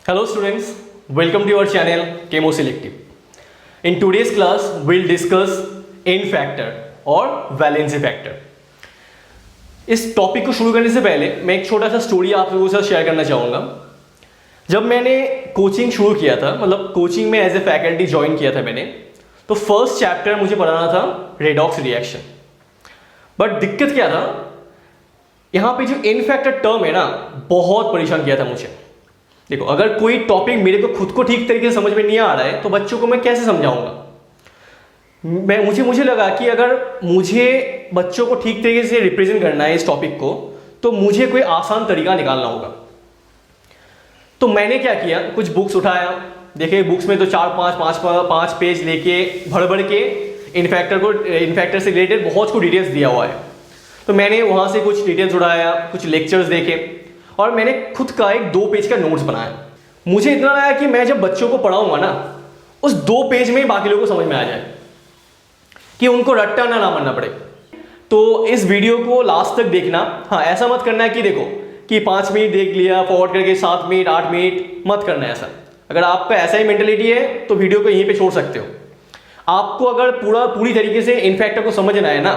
Hello students, welcome to your channel Chemo Selective. In today's class, we'll discuss N factor और valency factor. इस topic को शुरू करने से पहले मैं एक छोटा सा स्टोरी आप लोगों के साथ शेयर करना चाहूँगा. जब मैंने कोचिंग शुरू किया था, मतलब कोचिंग में एज ए फैकल्टी ज्वाइन किया था मैंने, तो फर्स्ट चैप्टर मुझे पढ़ाना था रेडॉक्स रिएक्शन. बट दिक्कत क्या था, यहाँ पे जो एन फैक्टर टर्म है ना, बहुत परेशान किया था मुझे. देखो, अगर कोई टॉपिक मेरे को खुद को ठीक तरीके से समझ में नहीं आ रहा है तो बच्चों को मैं कैसे समझाऊंगा. मुझे लगा कि अगर मुझे बच्चों को ठीक तरीके से रिप्रेजेंट करना है इस टॉपिक को, तो मुझे कोई आसान तरीका निकालना होगा. तो मैंने क्या किया, कुछ बुक्स उठाया. देखे बुक्स में तो पाँच पेज लेके भर के इनफैक्टर से रिलेटेड बहुत कुछ डिटेल्स दिया हुआ है. तो मैंने वहाँ से कुछ डिटेल्स उठाया, कुछ लेक्चर्स देखे और मैंने खुद का एक 2 पेज का नोट्स बनाया. मुझे इतना लगा कि मैं जब बच्चों को पढ़ाऊंगा ना, उस 2 पेज में ही बाकी लोगों को समझ में आ जाए, कि उनको रट्टा ना मारना पड़े. तो इस वीडियो को लास्ट तक देखना. हाँ, ऐसा मत करना है कि देखो कि 5 मिनट देख लिया, फॉरवर्ड करके 7 मिनट 8 मिनट मत करना है ऐसा. अगर आपका ऐसा ही मेंटेलिटी है तो वीडियो को यहीं पे छोड़ सकते हो. आपको अगर पूरी तरीके से इनफैक्टर को समझना है ना,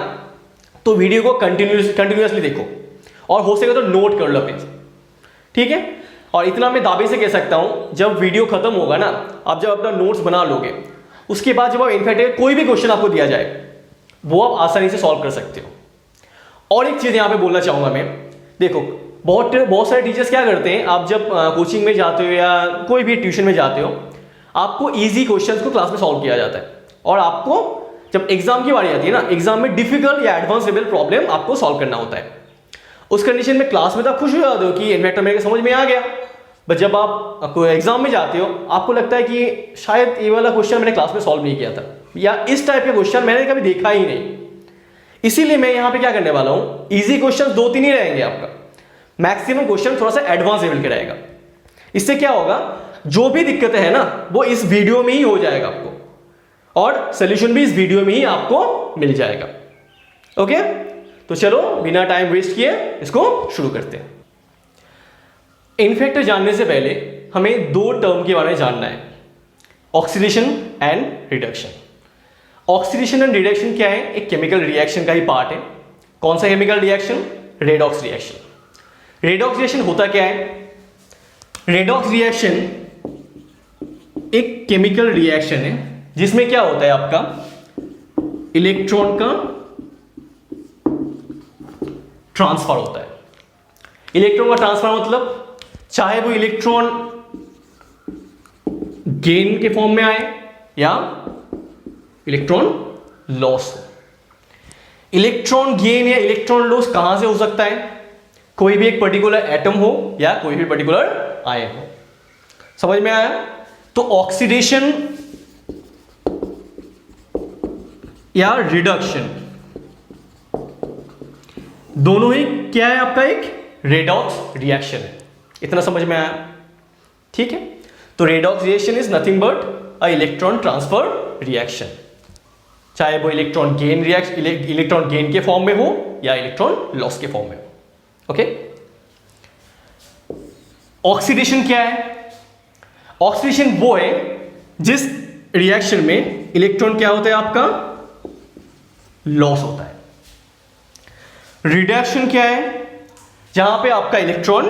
तो वीडियो को कंटिन्यूसली देखो और हो सके तो नोट कर लो पेज. ठीक है. और इतना मैं दावे से कह सकता हूं, जब वीडियो खत्म होगा ना, आप जब अपना नोट्स बना लोगे, उसके बाद जब आप इनफैक्टर कोई भी क्वेश्चन आपको दिया जाए, वो आप आसानी से सॉल्व कर सकते हो. और एक चीज यहां पे बोलना चाहूंगा मैं. देखो, बहुत सारे टीचर्स क्या करते हैं, आप जब कोचिंग में जाते हो या कोई भी ट्यूशन में जाते हो, आपको ईजी क्वेश्चंस को क्लास में सॉल्व किया जाता है, और आपको जब एग्जाम की बारी आती है ना, एग्जाम में डिफिकल्ट या एडवांस लेवल प्रॉब्लम आपको सॉल्व करना होता है. उस कंडीशन में क्लास में तो आप खुश हो जाते हो कि इनफैक्टर मेरे समझ में आ गया. बट जब आप एग्जाम में जाते हो, आपको लगता है कि शायद ये वाला क्वेश्चन मैंने क्लास में सॉल्व नहीं किया था, या इस टाइप का क्वेश्चन मैंने कभी देखा ही नहीं. इसीलिए मैं यहाँ पे क्या करने वाला हूँ, इजी क्वेश्चन 2-3 ही रहेंगे आपका. मैक्सिमम क्वेश्चन थोड़ा सा एडवांस लेवल के रहेगा. इससे क्या होगा, जो भी दिक्कत है ना, वो इस वीडियो में ही हो जाएगा आपको, और सोल्यूशन भी इस वीडियो में ही आपको मिल जाएगा. ओके, तो चलो बिना टाइम वेस्ट किए इसको शुरू करते हैं. इनफैक्टर जानने से पहले हमें 2 टर्म के बारे में जानना है, oxidation and reduction. Oxidation and reduction क्या है, एक केमिकल रिएक्शन का ही पार्ट है. कौन सा chemical reaction? Redox reaction. Redox reaction होता क्या है? रेडॉक्स रिएक्शन एक केमिकल रिएक्शन है जिसमें क्या होता है, आपका इलेक्ट्रॉन का ट्रांसफर होता है. इलेक्ट्रॉन का ट्रांसफर मतलब चाहे वो इलेक्ट्रॉन गेन के फॉर्म में आए या इलेक्ट्रॉन लॉस. इलेक्ट्रॉन गेन या इलेक्ट्रॉन लॉस कहां से हो सकता है? कोई भी एक पर्टिकुलर एटम हो या कोई भी पर्टिकुलर आयन हो. समझ में आया? तो ऑक्सीडेशन या रिडक्शन दोनों ही क्या है, आपका एक रेडॉक्स रिएक्शन है. इतना समझ में आया? ठीक है. तो redox reaction is nothing but a electron transfer reaction, चाहे वो इलेक्ट्रॉन गेन के फॉर्म में हो या इलेक्ट्रॉन लॉस के फॉर्म में हो. ओके. ऑक्सीडेशन क्या है? ऑक्सीडेशन वो है जिस रिएक्शन में इलेक्ट्रॉन क्या होता है, आपका लॉस होता है. रिडक्शन क्या है? जहां पे आपका इलेक्ट्रॉन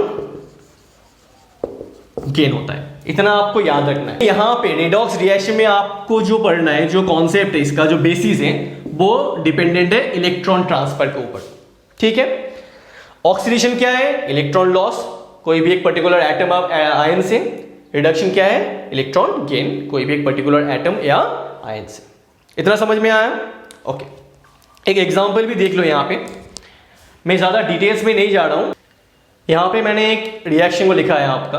गेन होता है. इतना आपको याद रखना है. यहां पे रेडॉक्स रिएक्शन में आपको जो पढ़ना है, जो कॉन्सेप्ट है, इसका जो बेसिस है, वो डिपेंडेंट है इलेक्ट्रॉन ट्रांसफर के ऊपर. ठीक है. ऑक्सीडेशन क्या है? इलेक्ट्रॉन लॉस, कोई भी एक पर्टिकुलर एटम आयन से. रिडक्शन क्या है? इलेक्ट्रॉन गेन, कोई भी एक पर्टिकुलर एटम या आयन से. इतना समझ में आया? ओके. एक एग्जांपल भी देख लो. यहां पे मैं ज्यादा डिटेल्स में नहीं जा रहा हूं. यहां पे मैंने एक रिएक्शन को लिखा है आपका.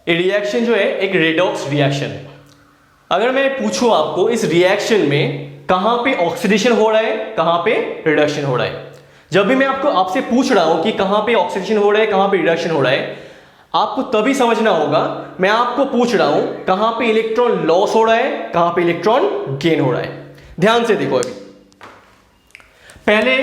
ये रिएक्शन जो है एक रेडॉक्स रिएक्शन है. अगर मैं पूछूं आपको इस रिएक्शन में कहां पे ऑक्सीडेशन हो रहा है, कहां पे रिडक्शन हो रहा है, जब भी मैं आपसे पूछ रहा हूं कि कहां पे ऑक्सीडेशन हो रहा है, कहां पे रिडक्शन हो रहा है, आपको तभी समझना होगा. मैं आपको पूछ रहा हूं कहां पे इलेक्ट्रॉन लॉस हो रहा है, कहां पे इलेक्ट्रॉन गेन हो रहा है. ध्यान से देखो. अभी पहले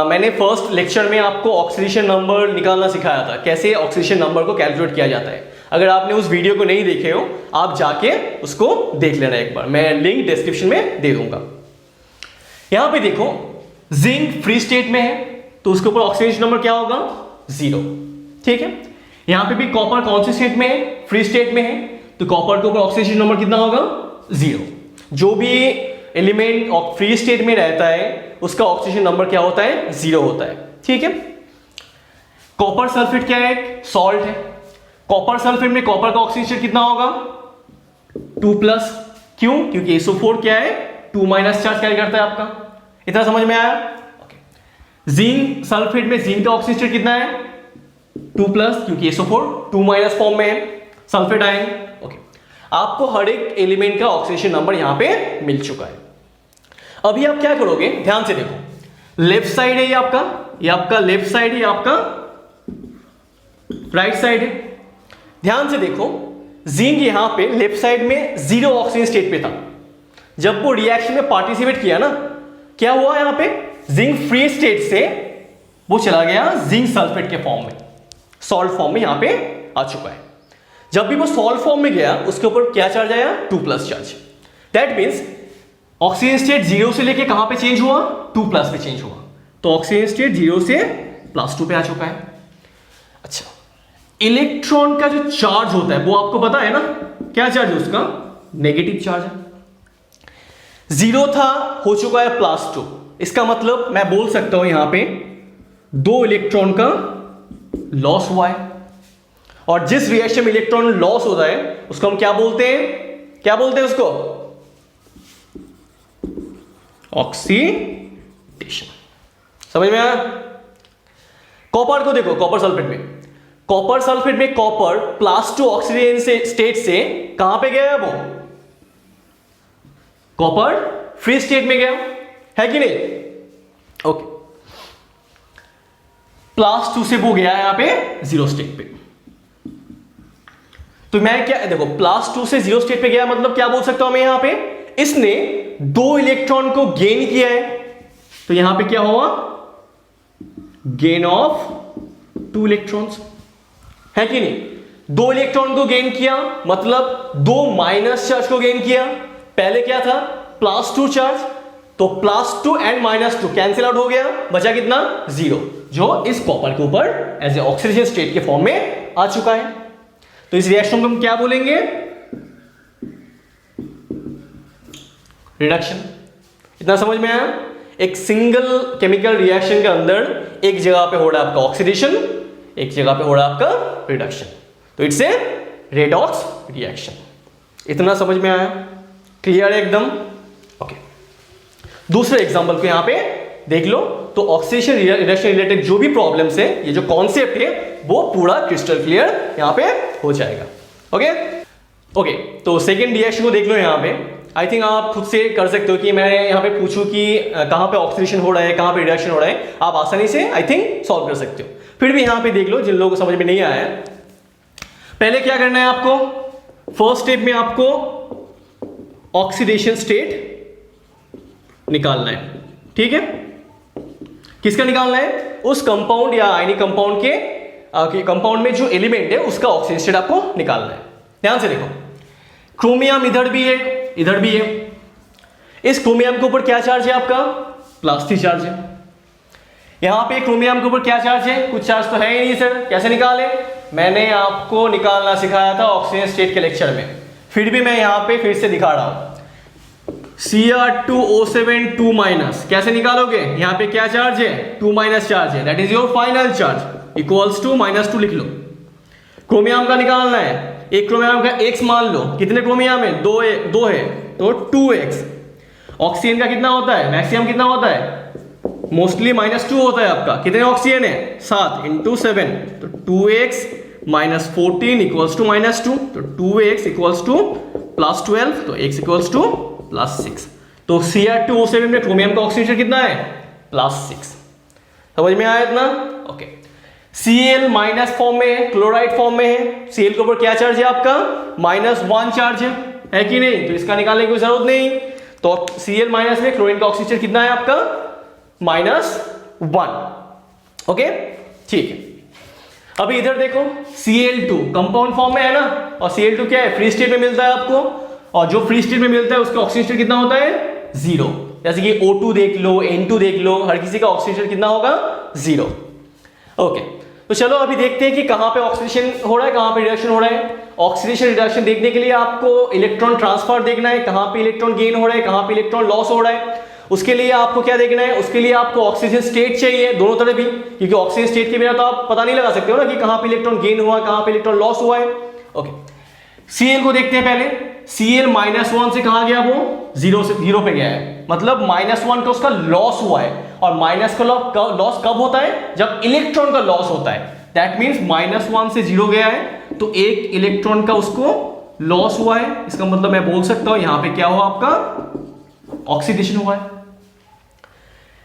मैंने फर्स्ट लेक्चर में आपको ऑक्सीडेशन नंबर निकालना सिखाया था, कैसे ऑक्सीडेशन नंबर को कैलकुलेट किया जाता है. अगर आपने उस वीडियो को नहीं देखे हो आप जाके उसको देख लेना एक बार, मैं लिंक डिस्क्रिप्शन में दे दूंगा। यहां पे देखो जिंक फ्री स्टेट में है तो उसके ऊपर ऑक्सीडेशन नंबर क्या होगा 0, ठीक है। यहां पे भी कॉपर कौन सी स्टेट में है, फ्री स्टेट में है, तो कॉपर के ऊपर ऑक्सीडेशन नंबर कितना होगा 0। जो भी एलिमेंट फ्री स्टेट में रहता है उसका ऑक्सीडेशन नंबर क्या होता है 0 होता है, ठीक है। कॉपर सल्फेट क्या है, सॉल्ट है। कॉपर सल्फेट में कॉपर का ऑक्सीडेशन कितना होगा 2+, क्यों, क्योंकि SO4 क्या है 2- चार्ज कैरी करता है आपका। इतना समझ में आया। जिंक सल्फेट में जिंक का ऑक्सीडेशन कितना है 2+, क्योंकि SO4 2- फॉर्म में है, सल्फेट आयन। ओके, आपको हर एक एलिमेंट का ऑक्सीडेशन नंबर यहां पे मिल चुका है। अभी आप क्या करोगे, ध्यान से देखो, लेफ्ट साइड है ये आपका लेफ्ट साइड है, ये आपका राइट साइड है। ध्यान से देखो, जिंक यहां पे लेफ्ट साइड में 0 ऑक्सीजन स्टेट पे था। जब वो रिएक्शन में पार्टिसिपेट किया ना, क्या हुआ यहां पे, जिंक फ्री स्टेट से वो चला गया जिंक सल्फेट के फॉर्म में, सॉल्ट फॉर्म में यहां पे आ चुका है। जब भी वो सॉल्ट फॉर्म में गया उसके ऊपर क्या चार्ज आया 2+ charge. That means oxygen state 0 से लेके कहां पे चेंज हुआ 2+ पे चेंज हुआ, तो ऑक्सीजन स्टेट 0 से +2 पे आ चुका है। अच्छा, इलेक्ट्रॉन का जो चार्ज होता है वो आपको पता है ना, क्या चार्ज है उसका, नेगेटिव चार्ज है। 0 था, हो चुका है +2। इसका मतलब मैं बोल सकता हूं यहां पे 2 इलेक्ट्रॉन का लॉस हुआ है। और जिस रिएक्शन में इलेक्ट्रॉन लॉस होता है उसको हम क्या बोलते हैं उसको, ऑक्सीडेशन। समझ में आया। कॉपर को देखो, कॉपर सल्फेट में कॉपर +2 ऑक्सीजन से स्टेट से कहां पे गया है वो, कॉपर फ्री स्टेट में गया है कि नहीं। ओके, +2 से वो गया यहां पे 0 स्टेट पे। तो मैं क्या देखो, +2 से 0 स्टेट पे गया मतलब क्या बोल सकता हूं मैं यहां पे, इसने 2 इलेक्ट्रॉन को गेन किया है। तो यहां पे क्या हुआ, गेन ऑफ 2 इलेक्ट्रॉन्स, है कि नहीं। 2 इलेक्ट्रॉन को गेन किया मतलब 2 माइनस चार्ज को गेन किया। पहले क्या था +2 चार्ज, तो +2 एंड -2 कैंसिल आउट हो गया, बचा कितना 0, जो इस कॉपर के ऊपर एज ए ऑक्सीजन स्टेट के फॉर्म में आ चुका है। तो इस रिएक्शन को हम क्या बोलेंगे, रिडक्शन। इतना समझ में आया। एक सिंगल केमिकल रिएक्शन के अंदर एक जगह पे हो रहा है आपका ऑक्सीडेशन, एक जगह पे हो रहा है आपका रिडक्शन, तो इट्स ए रेडॉक्स रिएक्शन। इतना समझ में आया, क्लियर है एकदम। ओके, दूसरे एग्जांपल को यहां पे देख लो। तो ऑक्सीडेशन रिडक्शन रिलेटेड जो भी प्रॉब्लम्स है, ये जो कॉन्सेप्ट है वो पूरा क्रिस्टल क्लियर यहां पे हो जाएगा। ओके, तो सेकेंड रिएक्शन को देख लो यहां पे। आई थिंक आप खुद से कर सकते हो कि मैं यहां पे पूछूं कि कहां पे ऑक्सीडेशन हो रहा है, कहां पे रिडक्शन हो रहा है, आप आसानी से आई थिंक सॉल्व कर सकते हो। फिर भी यहां पे देख लो, जिन लोगों को समझ में नहीं आया है, पहले क्या करना है आपको, फर्स्ट स्टेप में आपको ऑक्सीडेशन स्टेट निकालना है, ठीक है। किसका निकालना है, उस कंपाउंड या आयनिक कंपाउंड के कंपाउंड में जो एलिमेंट है उसका ऑक्सीजन स्टेट आपको निकालना है। ध्यान से देखो, क्रोमियम इधर भी है, इधर भी है। इस क्रोमियम के ऊपर क्या चार्ज है आपका, +3 चार्ज है। यहां पे क्रोमियम के ऊपर क्या चार्ज है, कुछ चार्ज तो है ही नहीं सर, कैसे निकाले, मैंने आपको निकालना सिखाया था ऑक्सीजन स्टेट के लेक्चर में, फिर भी मैं यहां पे फिर से दिखा रहा हूं। Cr2O7 2-, कैसे निकालोगे, यहां पे क्या चार्ज है 2- चार्ज है, that is your final charge, equals to -2 लिख लो। क्रोमियम का निकालना है, एक क्रोमियम का X मान लो, कितने क्रोमियम है 2 है तो 2x। ऑक्सीजन का कितना होता है, मैक्सिमम कितना होता है, मोस्टली -2 होता है आपका। कितने ऑक्सीजन है 7 × 7, तो 2x -14 इक्वल्स टू -2, तो 2x इक्वल्स टू +12, तो x इक्वल्स टू +6। तो Cr2O7 में क्रोमियम का ऑक्सीडेशन कितना है +6। समझ में आया इतना। ओके, Cl- फॉर्म में है, क्लोराइड फॉर्म में है। Cl के ऊपर क्या चार्ज है आपका, -1 चार्ज है कि नहीं, तो इसका निकालने की जरूरत नहीं। तो Cl- में क्लोरीन का ऑक्सीडेशन कितना है आपका -1। ओके, ठीक है। अभी इधर देखो Cl2 कंपाउंड फॉर्म में है ना, और Cl2 क्या है, फ्री स्टेट में मिलता है आपको, और जो फ्री स्टेट में मिलता है उसका ऑक्सीजन स्टेट कितना होता है, 0। जैसे कि O2 देख लो, N2 देख लो, हर किसी का ऑक्सीजन स्टेट कितना होगा, 0। ओके, तो चलो अभी देखते हैं कि कहां पे ऑक्सीडेशन हो रहा है, कहां पे रिडक्शन हो रहा है। ऑक्सीडेशन रिडक्शन देखने के लिए आपको इलेक्ट्रॉन ट्रांसफर देखना है, कहां पे इलेक्ट्रॉन गेन हो रहा है, कहां पे इलेक्ट्रॉन लॉस हो रहा है। उसके लिए आपको क्या देखना है, उसके लिए आपको ऑक्सीजन स्टेट चाहिए दोनों तरफ भी, क्योंकि ऑक्सीजन स्टेट के बिना तो आप पता नहीं लगा सकते हो ना कि कहां पे इलेक्ट्रॉन गेन हुआ है, कहां पे इलेक्ट्रॉन लॉस हुआ है। ओके, Cl को देखते हैं पहले। Cl -1 से कहां गया, वो 0 पे गया है, मतलब -1 का उसका लॉस हुआ है। और माइनस का लॉस कब होता है, जब इलेक्ट्रॉन का लॉस होता है। दैट मीन्स -1 से 0 गया है, तो एक इलेक्ट्रॉन का उसको लॉस हुआ है। इसका मतलब मैं बोल सकता हूं यहां पे क्या हुआ, आपका ऑक्सीडेशन हुआ है।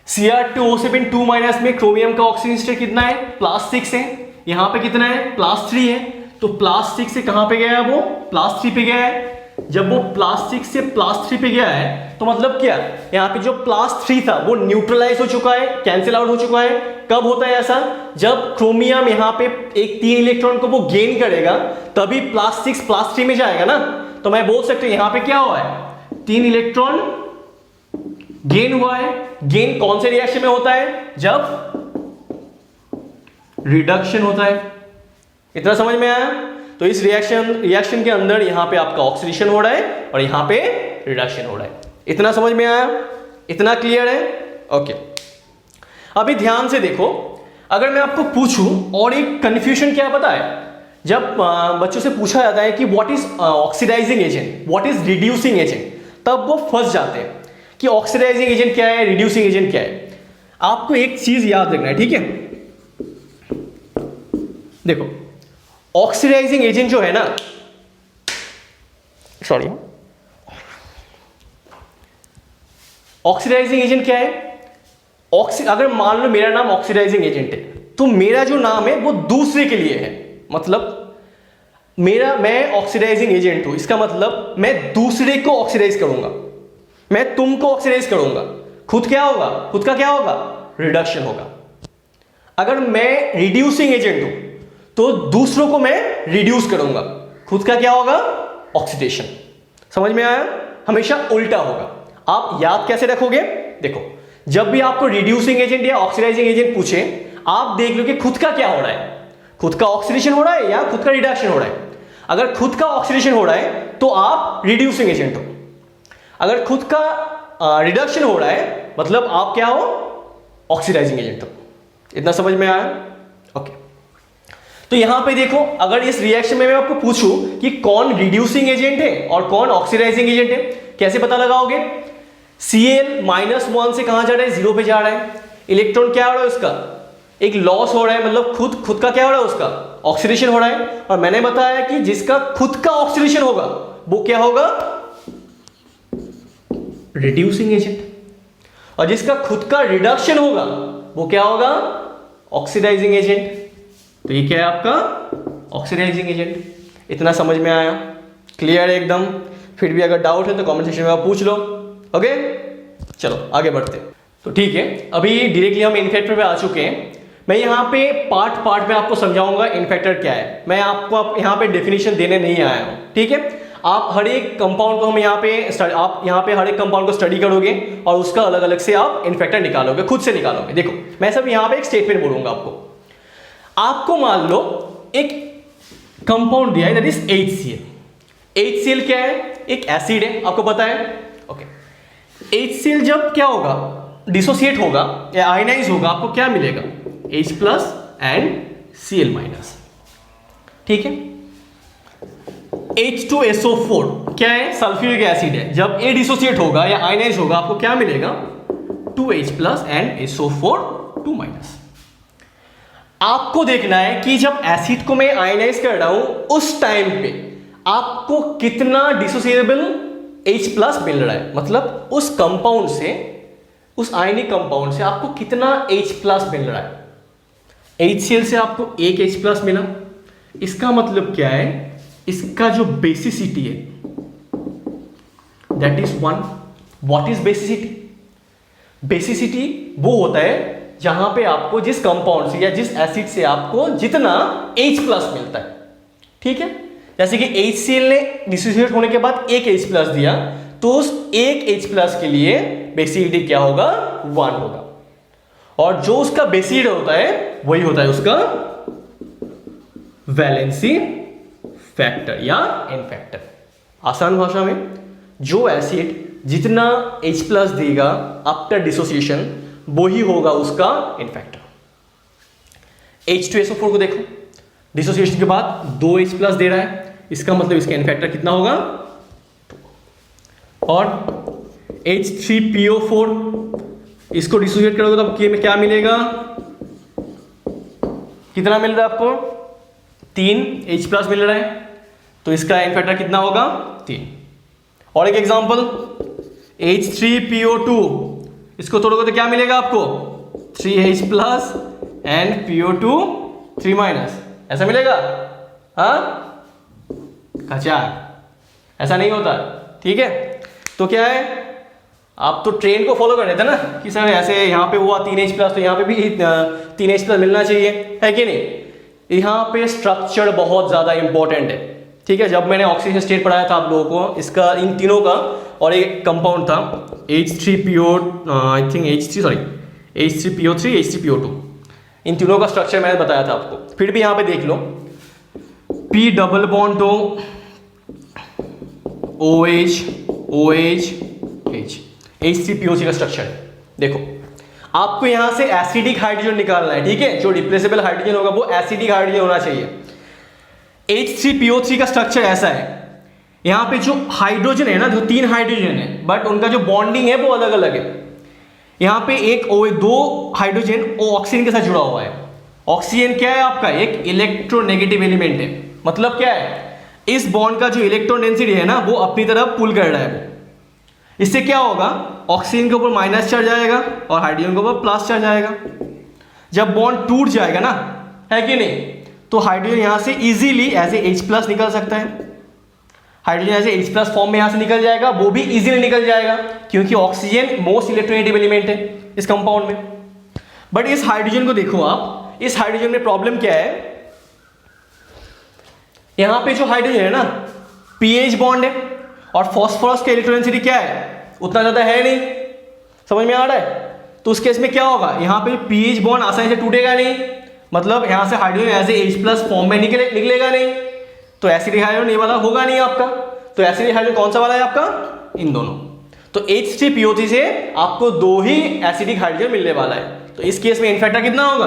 Cr2O7 में क्रोमियम का ऑक्सीजन स्टेट कितना है, +6 है। यहां पे कितना है, +3 है। तो +6 से कहां पे गया है, वो +3 पे गया है। जब वो +6 से +3 पे गया है, तो मतलब क्या, यहां पे जो +3 था वो न्यूट्रलाइज हो चुका है, कैंसिल आउट हो चुका है। कब होता है ऐसा, जब क्रोमियम यहां पे एक 3 इलेक्ट्रॉन को वो गेन करेगा, तभी +6 +3 में जाएगा ना। तो मैं बोल सकता हूं यहां पे क्या हुआ है, 3 इलेक्ट्रॉन गेन हुआ है। गेन कौन से रिएक्शन में होता है, जब रिडक्शन होता है। इतना समझ में आया। तो इस रिएक्शन के अंदर यहां पे आपका ऑक्सीडेशन हो रहा है और यहां पे रिडक्शन हो रहा है। इतना समझ में आया, इतना क्लियर है। ओके, अभी ध्यान से देखो, अगर मैं आपको पूछूं, और एक कंफ्यूजन क्या पता है, जब बच्चों से पूछा जाता है कि what is oxidising agent, what is reducing agent, तब वो फंस जाते हैं कि ऑक्सीडाइजिंग एजेंट क्या है, रिड्यूसिंग एजेंट क्या है। आपको एक चीज याद रखना है, ठीक है। देखो, ऑक्सीडाइजिंग एजेंट जो है ना, सॉरी, ऑक्सीडाइजिंग एजेंट क्या है, अगर मान लो मेरा नाम ऑक्सीडाइजिंग एजेंट है, तो मेरा जो नाम है वो दूसरे के लिए है। मतलब मैं ऑक्सीडाइजिंग एजेंट हूं, इसका मतलब मैं दूसरे को ऑक्सीडाइज करूंगा, मैं तुमको ऑक्सीडाइज करूंगा। खुद क्या होगा, खुद का क्या होगा, रिडक्शन होगा। अगर मैं रिड्यूसिंग एजेंट हूं, तो दूसरों को मैं रिड्यूस करूंगा, खुद का क्या होगा, ऑक्सीडेशन। समझ में आया, हमेशा उल्टा होगा। आप याद कैसे रखोगे, देखो, जब भी आपको रिड्यूसिंग एजेंट या ऑक्सीडाइजिंग एजेंट पूछे, आप देख लो कि खुद का क्या हो रहा है, खुद का ऑक्सीडेशन हो रहा है या खुद का रिडक्शन हो रहा है। अगर खुद का ऑक्सीडेशन हो रहा है तो आप रिड्यूसिंग एजेंट हो, अगर खुद का रिडक्शन हो रहा है मतलब आप क्या हो, ऑक्सीडाइजिंग एजेंट हो। इतना समझ में आया। ओके, तो यहां पे देखो, अगर इस रिएक्शन में मैं आपको पूछूं कि कौन रिड्यूसिंग एजेंट है और कौन ऑक्सीडाइजिंग एजेंट है, कैसे पता लगाओगे। Cl -1 से कहां जा रहा है, 0 पे जा रहा है। इलेक्ट्रॉन क्या हो रहा है उसका, एक लॉस हो रहा है, मतलब खुद का क्या हो रहा है, उसका ऑक्सीडेशन हो रहा है। और मैंने बताया कि जिसका खुद का ऑक्सीडेशन होगा वो क्या होगा, रिड्यूसिंग एजेंट, और जिसका खुद का रिडक्शन होगा वो क्या होगा, ऑक्सीडाइजिंग एजेंट। तो ये क्या है आपका, ऑक्सीडाइजिंग एजेंट। इतना समझ में आया, क्लियर है एकदम। फिर भी अगर डाउट है तो कमेंट सेक्शन में आप पूछ लो। ओके, चलो आगे बढ़ते। तो ठीक है, अभी डायरेक्टली हम इनफैक्टर पे आ चुके हैं। मैं यहाँ पे पार्ट में आपको समझाऊंगा इनफैक्टर क्या है। मैं आपको यहाँ पे डेफिनेशन देने नहीं आया हूँ, ठीक है। आप हर एक कंपाउंड को हम यहाँ पे हर एक कंपाउंड को स्टडी करोगे और उसका अलग अलग से आप इनफैक्टर निकालोगे, खुद से निकालोगे। देखो, मैं सब यहाँ पे एक स्टेटमेंट बोलूंगा आपको मान लो एक कंपाउंड दिया है, दैट इज HCl। HCl क्या है, एक एसिड है, आपको पता है। ओके, HCl जब क्या होगा, डिसोसिएट होगा या आयनाइज होगा, आपको क्या मिलेगा, H+ एंड Cl-। ठीक है। H2SO4 क्या है, सल्फ्यूरिक एसिड है। जब ये डिसोसिएट होगा या आयनाइज होगा, आपको क्या मिलेगा, 2H+ एंड SO4 2-। आपको देखना है कि जब एसिड को मैं आयनाइज कर रहा हूं उस टाइम पे आपको कितना डिसोसिएबल H+ मिल रहा है, मतलब उस कंपाउंड से, उस आयनिक कंपाउंड से आपको कितना H+ मिल रहा है। HCl से आपको एक H+ मिला, इसका मतलब क्या है, इसका जो बेसिसिटी है that is 1। What is basicity, basicity वो होता है जहां पे आपको जिस कंपाउंड से या जिस एसिड से आपको जितना H प्लस मिलता है, ठीक है। जैसे कि HCl ने डिसोसिएट होने के बाद एक H प्लस दिया, तो उस एक H प्लस के लिए बेसिसिटी क्या होगा, 1 होगा। और जो उसका बेसिसिटी होता है वही होता है उसका वैलेंसी फैक्टर या एन फैक्टर। आसान भाषा में, जो एसिड जितना H प्लस देगा आफ्टर डिसोसिएशन वो ही होगा उसका एन फैक्टर। H2SO4 को देखो, डिसोसिएशन के बाद 2 H प्लस दे रहा है, इसका मतलब इसका एन फैक्टर कितना होगा, 2। और H3PO4 इसको डिसोसिएट करोगे तो आपको क्या मिलेगा, कितना मिल रहा है आपको, 3 H प्लस मिल रहा है, तो इसका एन फैक्टर कितना होगा, 3। और एक एग्जांपल H3PO2, इसको तोड़ोगे तो क्या मिलेगा आपको, 3H plus and PO2 3 minus, ऐसा मिलेगा। हाँ, खचाक, ऐसा नहीं होता, ठीक है। तो क्या है, आप तो ट्रेन को फॉलो कर रहे थे ना कि सर ऐसे यहाँ पे हुआ 3H प्लस, तो यहाँ पे भी 3H प्लस मिलना चाहिए, है कि नहीं। यहाँ पे स्ट्रक्चर बहुत ज़्यादा इंपॉर्टेंट है, ठीक है। जब मैंने ऑक्सीजन स्टेट पढ़ाया था आप लोगों को, इसका इन तीनों का, और एक कंपाउंड था H3PO, I think H3PO3 H3PO2, इन तीनों का स्ट्रक्चर मैंने बताया था आपको। फिर भी यहाँ पे देख लो, P डबल बॉन्ड दो, OH OH H, H3PO3 का स्ट्रक्चर देखो। आपको यहां से एसिडिक हाइड्रोजन निकालना है, ठीक है। जो रिप्लेसेबल हाइड्रोजन होगा वो एसिडिक हाइड्रोजन होना चाहिए। H3PO3 का स्ट्रक्चर ऐसा है, यहां पे जो हाइड्रोजन है ना, जो 3 हाइड्रोजन है, बट उनका जो बॉन्डिंग है वो अलग अलग है। यहां पे एक दो हाइड्रोजन ऑक्सीजन के साथ जुड़ा हुआ है। ऑक्सीजन क्या है आपका, एक इलेक्ट्रोनेगेटिव एलिमेंट है। मतलब क्या है, इस बॉन्ड का जो इलेक्ट्रॉन डेंसिटी है ना वो अपनी तरफ पुल कर रहा है। इससे क्या होगा, ऑक्सीजन के ऊपर माइनस चार्ज आएगा और हाइड्रोजन के ऊपर प्लस चार्ज आएगा। जब बॉन्ड टूट जाएगा ना, है कि नहीं, तो हाइड्रोजन यहां से easily as a H plus निकल सकता है। Hydrogen as a H plus form में यहां से निकल जाएगा, वो भी इजीली निकल जाएगा क्योंकि ऑक्सीजन मोस्ट इलेक्ट्रोनेगेटिव एलिमेंट है इस कंपाउंड में। बट इस हाइड्रोजन को देखो आप, इस हाइड्रोजन में प्रॉब्लम क्या है, यहां पे जो हाइड्रोजन है ना pH बॉन्ड है, और फॉस्फोरस का इलेक्ट्रॉन डेंसिटी क्या है, उतना ज्यादा है नहीं। समझ में आ रहा है। तो उस केस में क्या होगा, यहाँ पे pH बॉन्ड आसानी से टूटेगा नहीं, मतलब यहाँ से hydrogen as a H plus form में निकलेगा नहीं, तो एसिडिक हाइड्रोजन ये वाला होगा नहीं आपका। तो एसिडिक हाइड्रोजन कौन सा वाला है आपका, इन दोनों। तो H3PO3 से आपको 2 ही एसिडिक हाइड्रोजन मिलने वाला है। तो इस केस में एन फैक्टर कितना होगा,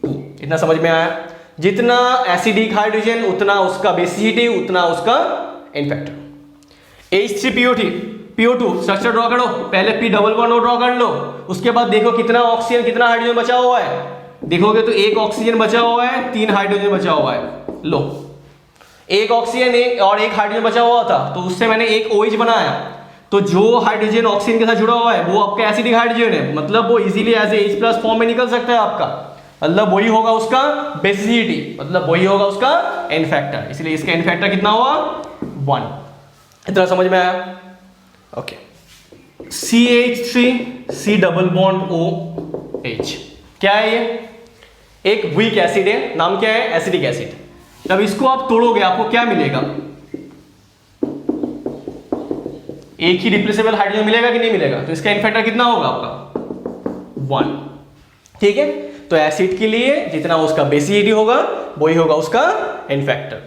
2। इतना समझ में आया। जितना एसिडिक हाइड्रोजन उतना उसका बेसिसिटी, उतना उसका N factor. H3PO2 structure draw करो, पहले P डबल बॉन्ड ड्रॉ कर लो, उसके बाद देखो कितना ऑक्सीजन कितना हाइड्रोजन बचा हुआ है। देखोगे तो एक ऑक्सीजन बचा हुआ है, 3 हाइड्रोजन बचा हुआ है। लो, एक ऑक्सीजन और एक हाइड्रोजन बचा हुआ था, तो उससे मैंने एक OH बनाया। तो जो हाइड्रोजन ऑक्सीजन के साथ जुड़ा हुआ है वो आपका एसिडिक हाइड्रोजन है, मतलब वो easily as a H plus form में निकल सकता है आपका, मतलब वही होगा उसका बेसिसिटी, मतलब वही होगा उसका एन फैक्टर। इसलिए इसका एन फैक्टर कितना हुआ, 1। इतना समझ में आया। Okay, CH3 C double bond OH क्या है, ये एक वीक एसिड है, नाम क्या है, एसिडिक एसिड। जब इसको आप तोड़ोगे आपको क्या मिलेगा, एक ही रिप्लेसेबल हाइड्रोजन मिलेगा कि नहीं मिलेगा। तो इसका एन फैक्टर कितना होगा आपका, 1। ठीक है, तो एसिड के लिए जितना उसका बेसिसिटी होगा वही होगा उसका एन फैक्टर।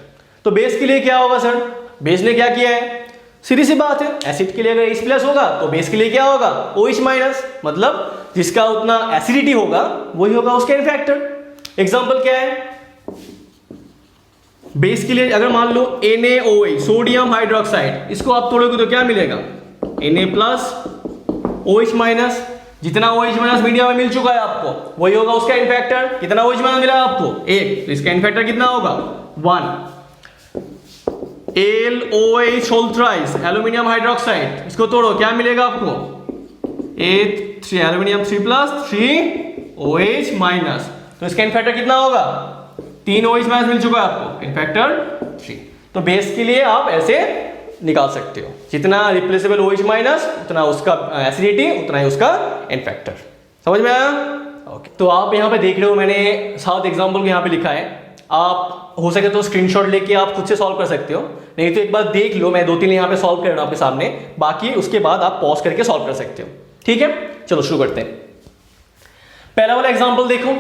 तो बेस के लिए क्या होगा सर, बेस ने क्या किया है, सीधी सी बात है, एसिड के लिए अगर H प्लस होगा तो बेस के लिए क्या होगा, OH माइनस, मतलब जिसका उतना एसिडिटी होगा वही होगा उसका एन फैक्टर। एग्जांपल क्या है, बेस के लिए अगर मान लो NaOH सोडियम हाइड्रोक्साइड, इसको आप तोड़ोगे तो क्या मिलेगा, Na प्लस OH माइनस। जितना OH माइनस मीडियम में मिल चुका है आपको वही होगा उसका एन फैक्टर। कितना OH माइनस मिला आपको, 1, तो इसका एन फैक्टर कितना होगा, 1। LOH whole thrice aluminium hydroxide, इसको तोड़ो क्या मिलेगा आपको, 3 एल्यूमिनियम 3 प्लस 3 OH माइनस। तो इसका एन फैक्टर कितना होगा, 3 OH माइनस मिल चुका है आपको, एन फैक्टर 3। तो बेस के लिए आप ऐसे निकाल सकते हो, जितना रिप्लेसेबल OH माइनस उतना उसका एसिडिटी, उतना ही उसका एन फैक्टर। समझ में आया? ओके, तो आप यहाँ पे देख रहे हो मैंने 7 एग्जाम्पल को यहाँ पे लिखा है। आप हो सके तो स्क्रीनशॉट लेके आप खुद से सॉल्व कर सकते हो, नहीं तो एक बार देख लो, मैं 2-3 यहाँ पे सॉल्व कर रहा हूँ आपके सामने, बाकी उसके बाद आप पॉज करके सॉल्व कर सकते हो। ठीक है, चलो शुरू करते हैं। पहला वाला एग्जाम्पल देखो,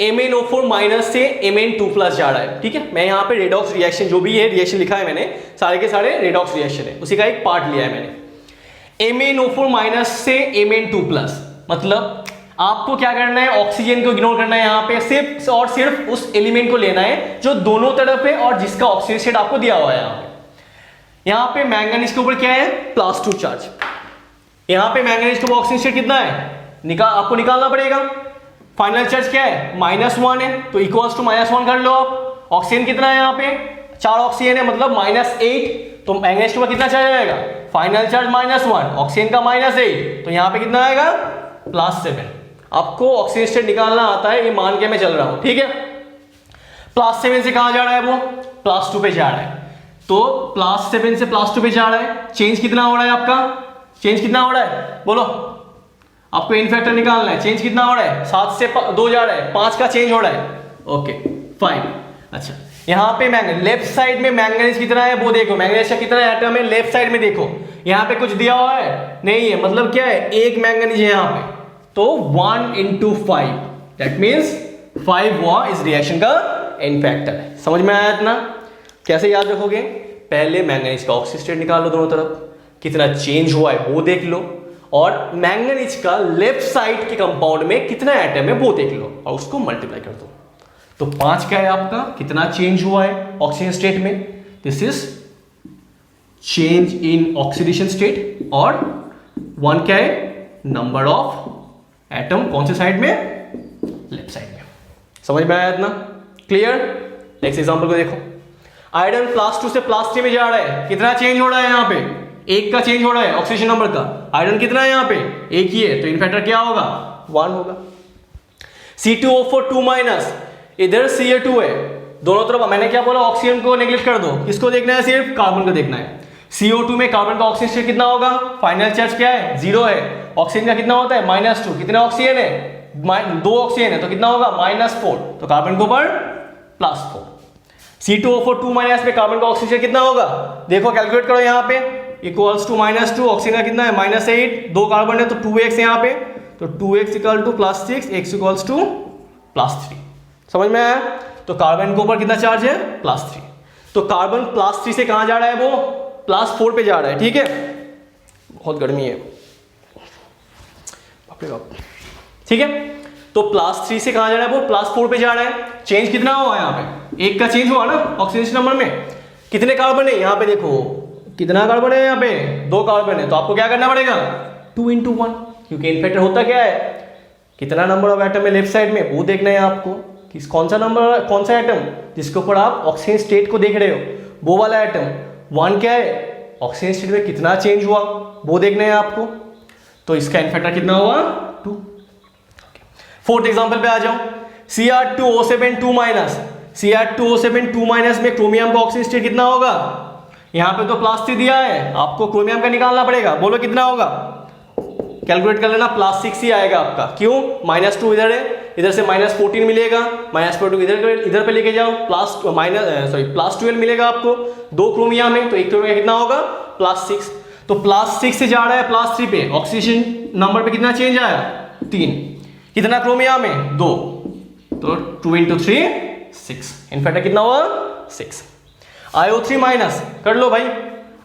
MnO4 माइनस से Mn2+ जा रहा है। ठीक है, मैं यहाँ पे रेडॉक्स रिएक्शन जो भी है रिएक्शन लिखा है मैंने, सारे के सारे रेडॉक्स रिएक्शन है, उसी का एक पार्ट लिया है मैंने। MnO4 माइनस से Mn2+, मतलब आपको क्या करना है, ऑक्सीजन को इग्नोर करना है, यहाँ पे सिर्फ और सिर्फ उस एलिमेंट को लेना है जो दोनों तरफ है और जिसका ऑक्सीजन स्टेट आपको दिया हुआ है। यहाँ पे मैंगनीज के ऊपर क्या है, +2 चार्ज। यहाँ पे मैंगनीज के ऊपर ऑक्सीजन स्टेट कितना है, आपको निकालना पड़ेगा। फाइनल चार्ज क्या है, -1 है, तो इक्वल्स टू -1 कर लो आप। ऑक्सीजन कितना है, यहाँ पे 4 ऑक्सीजन है, मतलब -8, तो मैंगनीज के ऊपर कितना चार्ज आएगा, फाइनल चार्ज -1, ऑक्सीजन का -8, तो यहाँ पे कितना आएगा, +7। आपको ऑक्सीजन स्टेट निकालना आता है, ये मान के मैं चल रहा हूं। ठीक है, +7 से कहां जा रहा है, वो +2 पे जा रहा है, तो +7 से +2 पे जा रहा है। चेंज कितना हो रहा है आपका, चेंज कितना हो रहा है, बोलो, आपको इन फैक्टर निकालना है। चेंज कितना हो रहा है, 7 से 2 जा रहा है, 5 का चेंज हो रहा है। Okay fine. अच्छा, यहाँ पे मैंगनीज लेफ्ट साइड में मैंगनीज कितना है वो देखो, मैंगनीज का कितना एटम है लेफ्ट साइड में देखो, यहाँ पे कुछ दिया हुआ है नहीं है, मतलब क्या है, एक मैंगनीज है यहाँ पे, तो 1 × 5, दैट मीन्स 5 इस रिएक्शन का इन फैक्टर है। समझ में आया इतना? कैसे याद रखोगे, पहले मैंगनीज का ऑक्सीजन स्टेट निकाल लो, दोनों तरफ कितना चेंज हुआ है वो देख लो, और मैंगनीज का लेफ्ट साइड के कंपाउंड में कितना एटम है वो देख लो, और उसको मल्टीप्लाई कर दो। तो 5 क्या है आपका, कितना चेंज हुआ है ऑक्सीजन स्टेट में, this is change in oxidation state, और 1 क्या है, नंबर ऑफ एटम, कौन से साइड में, लेफ्ट साइड में। समझ में आया इतना? क्लियर? नेक्स्ट एग्जांपल को देखो, आयरन +2 से +3 में जा रहा है, कितना चेंज हो रहा है, यहाँ पे 1 का चेंज हो रहा है ऑक्सीजन नंबर का। आयरन कितना है यहाँ पे, 1 ही है, तो इन फैक्टर क्या होगा, 1 होगा। C2O4 2-, इधर Ca2 है, दोनों तरफ मैंने क्या बोला, ऑक्सीजन को नेग्लेक्ट कर दो, किसको देखना है, सिर्फ कार्बन को देखना है। CO2 में कार्बन का ऑक्सीजन स्टेट कितना होगा, फाइनल चार्ज क्या है, 0 है, ऑक्सीजन का कितना होता है, -2, कितना ऑक्सीजन है, 2 ऑक्सीजन है, तो कितना होगा, -4, तो कार्बन के ऊपर +4। C2O4 2- में कार्बन का ऑक्सीजन स्टेट कितना होगा, देखो कैलकुलेट करो, यहाँ पे इक्वल्स टू -2, ऑक्सीजन का कितना है, -8, 2 कार्बन है तो 2x यहाँ पे, तो 2x = +6, x = +3। समझ में आया? तो कार्बन के ऊपर कितना चार्ज है, +3, तो कार्बन +3 से कहां जा रहा है, वो +4 पे जा रहा है। ठीक है, बहुत गर्मी है, ठीक है, तो +3 से कहां जा रहा है, वो +4 पे जा रहा है। चेंज कितना हुआ यहाँ पे, 1 का चेंज हुआ ना ऑक्सीजन नंबर में। कितने कार्बन है यहाँ पे, देखो कितना कार्बन है यहाँ पे, 2 कार्बन है, तो आपको क्या करना पड़ेगा, 2 × 1, क्योंकि इन फैक्टर होता क्या है, कितना नंबर ऑफ एटम है लेफ्ट साइड में वो देखना है आपको, किस कौन सा नंबर, कौन सा एटम जिसके ऊपर आप ऑक्सीजन स्टेट को देख रहे हो, वो वाला एटम। 1 क्या है, ऑक्सीजन स्टेट में कितना चेंज हुआ वो देखना है आपको, तो इसका इन फैक्टर कितना हुआ, 2। फोर्थ एग्जांपल पे आ जाओ, Cr2O7 2-, Cr2O7 2- में क्रोमियम का ऑक्सीजन स्टेट कितना होगा, यहाँ पे तो +3 दिया है, आपको क्रोमियम का निकालना पड़ेगा, बोलो कितना होगा, कैलकुलेट कर लेना, +6 ही आएगा आपका। क्यों, -2 इधर है, इधर से -14 मिलेगा, -14 इधर पे लेके जाओ, +12 मिलेगा आपको, 2 क्रोमियम है, तो 1 क्रोमियम कितना होगा, +6, तो +6 से जा रहा है +3 पे, ऑक्सीजन नंबर पे कितना चेंज आया, 3, कितना क्रोमियम है, 2, तो 2 × 3 6, इन फैक्टर कितना हुआ, 6। IO3- कर लो भाई,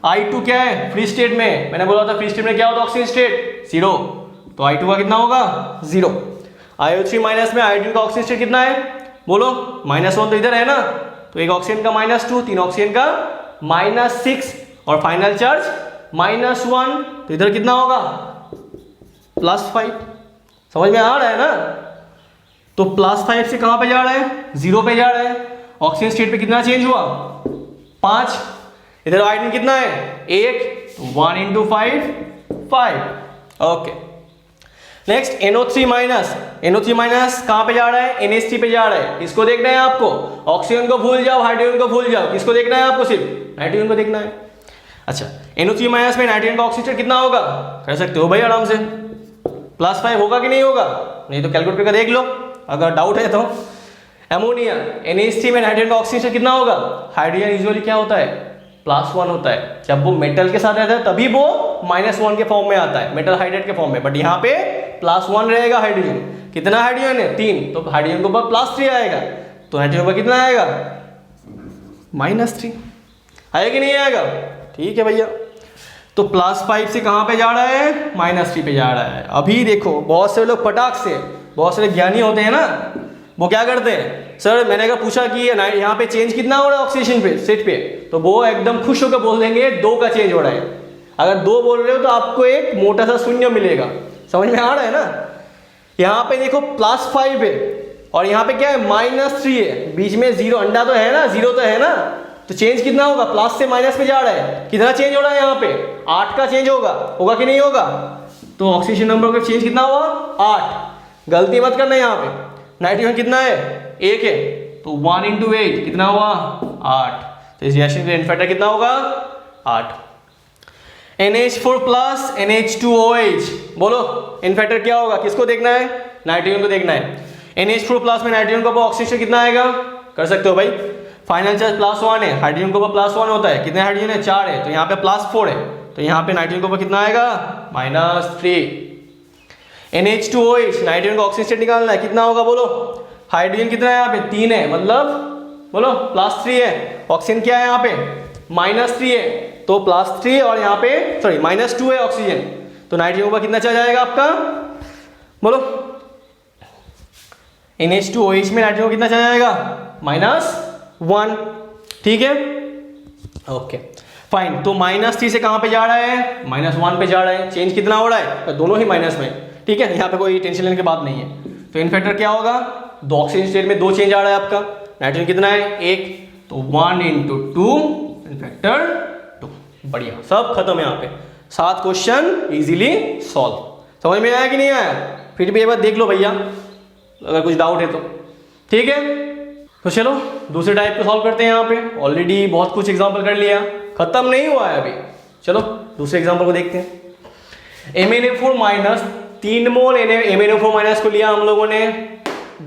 I2 क्या है, फ्री स्टेट में, मैंने बोला था फ्री स्टेट में क्या होता है, ऑक्सीजन स्टेट 0, तो I2 का कितना होगा, 0। IO3- में आयोडीन का ऑक्सीजन स्टेट कितना है, बोलो, -1 तो इधर है ना, तो एक ऑक्सीजन का -2, 3 ऑक्सीजन का -6, और फाइनल चार्ज -1, तो इधर कितना होगा, +5। समझ में आ रहा है ना? तो +5 से कहां पे जा रहा है, 0 पे जा रहा है, ऑक्सीजन स्टेट पे कितना चेंज हुआ, 5, इधर आयोडीन कितना है, 1, तो 1 × 5 5। ओके, नेक्स्ट NO3- कहां पे जा रहा है, NH3 पे जा रहा है, इसको देखना है आपको, ऑक्सीजन को भूल जाओ, हाइड्रोजन को भूल जाओ, किसको देखना है आपको, सिर्फ नाइट्रोजन को देखना है। अच्छा, NO3- में नाइट्रोजन का ऑक्सीजन कितना होगा, कर सकते हो भाई आराम से, +5 होगा कि नहीं होगा? नहीं तो कैलकुलेट करके देख लो अगर डाउट है तो। एमोनिया NH3 में नाइट्रोजन का ऑक्सीजन कितना होगा? हाइड्रोजन यूजुअली क्या होता है? +1 होता है। जब वो मेटल के साथ रहता है तभी वो -1 के फॉर्म में आता है, मेटल हाइड्रेट के फॉर्म में। बट यहाँ पे +1 रहेगा हाइड्रोजन। कितना हाइड्रोजन है? 3, तो हाइड्रोजन के ऊपर +3 आएगा, तो नाइट्रोजन पर कितना आएगा? -3 आएगा कि नहीं आएगा? ठीक है भैया। तो +5 से कहाँ पे जा रहा है? -3 पे जा रहा है। अभी देखो बहुत से लोग पटाख से, बहुत सारे ज्ञानी होते हैं ना, वो क्या करते हैं, सर मैंने अगर पूछा कि यहाँ पे चेंज कितना हो रहा है ऑक्सीजन पे सेट पे, तो वो एकदम खुश होकर बोल देंगे 2 का चेंज हो रहा है। अगर 2 बोल रहे हो तो आपको एक मोटा सा शून्य मिलेगा। समझ में आ रहा है ना? यहाँ पे देखो +5 है और यहाँ पे क्या है? -3 है, बीच में 0 अंडा तो है ना, 0 तो है ना, तो चेंज कितना होगा? प्लस से माइनस पे जा रहा है। कितना चेंज हो रहा है यहाँ पे? 8 का चेंज होगा कि नहीं होगा? तो ऑक्सीजन नंबर का चेंज कितना हुआ? 8। गलती मत करना यहाँ पे। नाइट्रोजन कितना है? 1 है, तो 1 × 8 कितना हुआ? 8। तो इस रिएक्शन का इनफैक्टर कितना होगा? 8। NH4+ NH2OH, बोलो इनफैक्टर क्या होगा? किसको देखना है? नाइट्रोजन को देखना है। NH4+ में नाइट्रोजन का ऑक्सीजन कितना आएगा? कर सकते हो भाई। फाइनल चार्ज +1 है, हाइड्रोजन के ऊपर +1 होता है। कितने हाइड्रोजन है? 4 है, तो यहाँ पे +4 है, तो यहाँ पे नाइट्रोजन के ऊपर कितना आएगा? -3। NH2OH नाइट्रोजन का ऑक्सीजन स्टेट निकालना है, कितना होगा बोलो? हाइड्रोजन कितना है यहाँ पे? 3 है, मतलब बोलो +3 है। ऑक्सीजन क्या है यहाँ पे? -3 है, तो +3 और यहाँ पे सॉरी -2 है ऑक्सीजन, तो नाइट्रोजन के ऊपर कितना चला जाएगा आपका? बोलो NH2OH में नाइट्रोजन कितना चला जाएगा? -1। ठीक है, ओके फाइन। तो -3 से कहाँ पे जा रहा है? -1 पे जा रहा है। चेंज कितना हो रहा है? तो दोनों ही माइनस में। ठीक है, यहाँ पे कोई टेंशन लेने की बात नहीं है। तो इनफैक्टर क्या होगा? 2 ऑक्सीजन स्टेट में 2 चेंज आ रहा है आपका। नाइट्रोजन कितना है? 1, तो 1 × 2 इनफैक्टर 2। बढ़िया, सब खत्म यहाँ पे। 7 क्वेश्चन इजीली सॉल्व। समझ में आया कि नहीं आया? फिर भी एक बार देख लो भैया अगर कुछ डाउट है तो। ठीक है, तो चलो दूसरे टाइप को सॉल्व करते हैं। यहाँ पे ऑलरेडी बहुत कुछ एग्जाम्पल कर लिया, खत्म नहीं हुआ है अभी। चलो दूसरे एग्जाम्पल को देखते हैं। MnO4- 3 मोल MnO4- को लिया हम लोगों ने।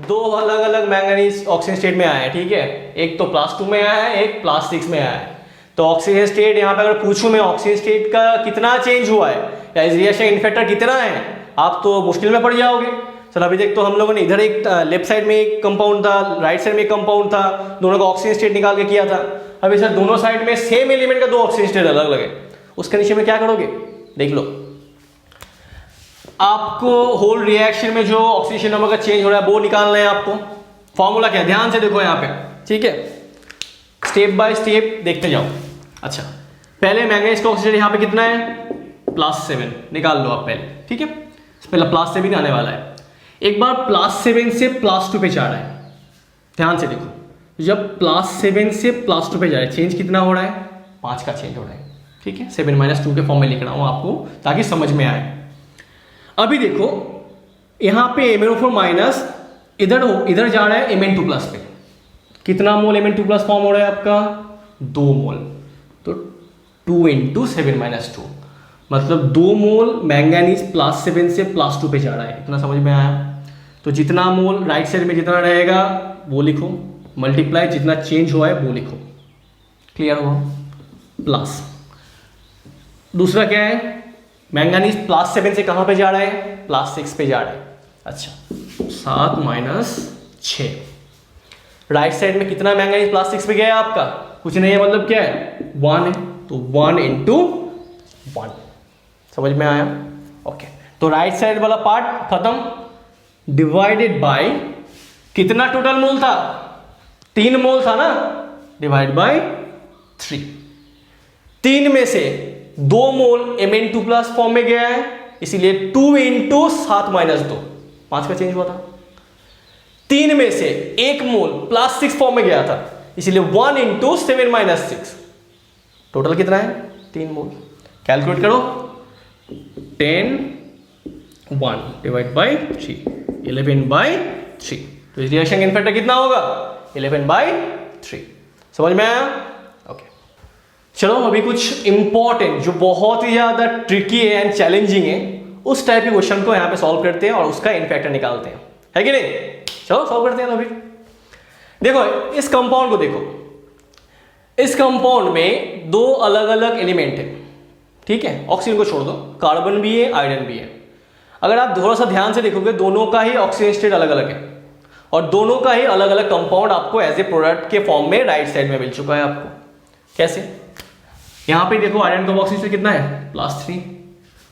2 अलग अलग मैंगनीज ऑक्सीजन स्टेट में आया है। ठीक है, एक तो +2 में आया है, एक +6 में आया है। तो ऑक्सीजन स्टेट यहाँ पे अगर पूछूं मैं ऑक्सीजन स्टेट का कितना चेंज हुआ है या इस रिएक्शन इनफैक्टर कितना है, आप तो मुश्किल में पड़ जाओगे। चलो अभी देख, तो हम लोगों ने इधर एक लेफ्ट साइड में एक कंपाउंड था, राइट साइड में एक कंपाउंड था, दोनों का ऑक्सीजन स्टेट निकाल के किया था। अभी सर दोनों साइड में सेम एलिमेंट का 2 ऑक्सीजन स्टेट अलग अलग है, उस कंडीशन में क्या करोगे? देख लो, आपको होल रिएक्शन में जो ऑक्सीजन नंबर का चेंज हो रहा है वो निकालना है आपको। फॉर्मूला क्या है? ध्यान से देखो यहाँ पे। ठीक है, स्टेप बाय स्टेप देखते जाओ। अच्छा, पहले मैंगनीज का ऑक्सीजन यहाँ पे कितना है? +7 निकाल लो आप पहले। ठीक है, पहला +7 आने वाला है। एक बार +7 से +2 पे जा रहा है। ध्यान से देखो, जब +7 से +2 पे जा रहा है, चेंज कितना हो रहा है? 5 का चेंज हो रहा है। ठीक है, 7 - 2 के फॉर्म में लिख रहा हूं आपको ताकि समझ में आए। अभी देखो यहाँ पे MnO4- इधर जा रहा है Mn2+ पे। कितना मोल Mn2+ फॉर्म हो रहा है आपका? 2 मोल। तो 2 × 7 - 2 मतलब 2 मोल मैंगनीज +7 से +2 पे जा रहा है। इतना समझ में आया? तो जितना मोल राइट साइड में जितना रहेगा वो लिखो, मल्टीप्लाई जितना चेंज हुआ है वो लिखो। क्लियर हुआ? प्लस दूसरा क्या है? मैंगनीज +7 से कहाँ पे जा रहा है? +6 पे जा रहा है। अच्छा, 7 - 6। राइट साइड में कितना मैंगनीज +6 पे गया है आपका? कुछ नहीं है, मतलब क्या है? 1 है, तो 1 × 1। समझ में आया? ओके, तो राइट साइड वाला पार्ट खत्म। डिवाइडेड बाय कितना टोटल मोल था? 3 मोल था ना, डिवाइड बाय 3। 3 में से 2 मोल Mn2+ फॉर्म में गया है, इसीलिए 2 × 7 - 2, 5 का चेंज हुआ था। 3 में से 1 मोल +6 फॉर्म में गया था, इसीलिए 1 × 7 - 6। टोटल कितना है? 3 मोल। कैलकुलेट करो, 10 1 डिवाइड बाय 3, 11/3। तो इस रिएक्शन का इनफैक्टर कितना होगा? 11/3। समझ में आया? ओके, चलो अभी कुछ इंपॉर्टेंट जो बहुत ही ज्यादा ट्रिकी है एंड चैलेंजिंग है उस टाइप के क्वेश्चन को यहाँ पे सॉल्व करते हैं और उसका इन फैक्टर निकालते हैं, है कि नहीं? चलो सॉल्व करते हैं। तो फिर देखो इस कंपाउंड को देखो, इस कंपाउंड में दो अलग अलग एलिमेंट है, ठीक है? ऑक्सीजन को छोड़ दो, कार्बन भी है, आयरन भी है। अगर आप थोड़ा सा ध्यान से देखोगे दोनों का ही ऑक्सीजन स्टेट अलग अलग है और दोनों का ही अलग अलग कंपाउंड आपको एज ए प्रोडक्ट के फॉर्म में राइट साइड में मिल चुका है आपको। कैसे? यहाँ पे देखो आयरन का ऑक्सीजन स्टेट कितना है? +3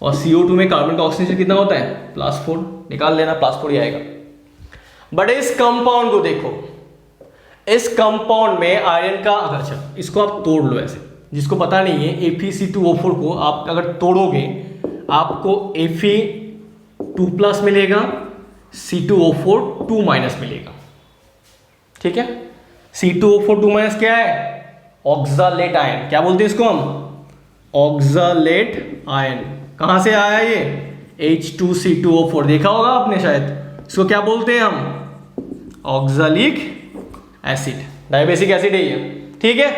और CO2 में कार्बन का ऑक्सीजन स्टेट कितना होता है? +4। निकाल लेना, +4 ही आएगा। बट इस कंपाउंड को देखो, इस कंपाउंड में आयरन का, अच्छा इसको आप तोड़ लो ऐसे, जिसको पता नहीं है FeC2O4 को आप अगर तोड़ोगे आपको Fe2+ मिलेगा, C2O4 2- मिलेगा, ठीक है? C2O4 2- क्या है? Oxalate ion. क्या बोलते हैं इसको हम? Oxalate ion. कहां से आया ये? H2C2O4, देखा होगा आपने शायद। इसको क्या बोलते हैं हम? ऑक्सालिक एसिड, डायबेसिक एसिड है ये, ठीक है?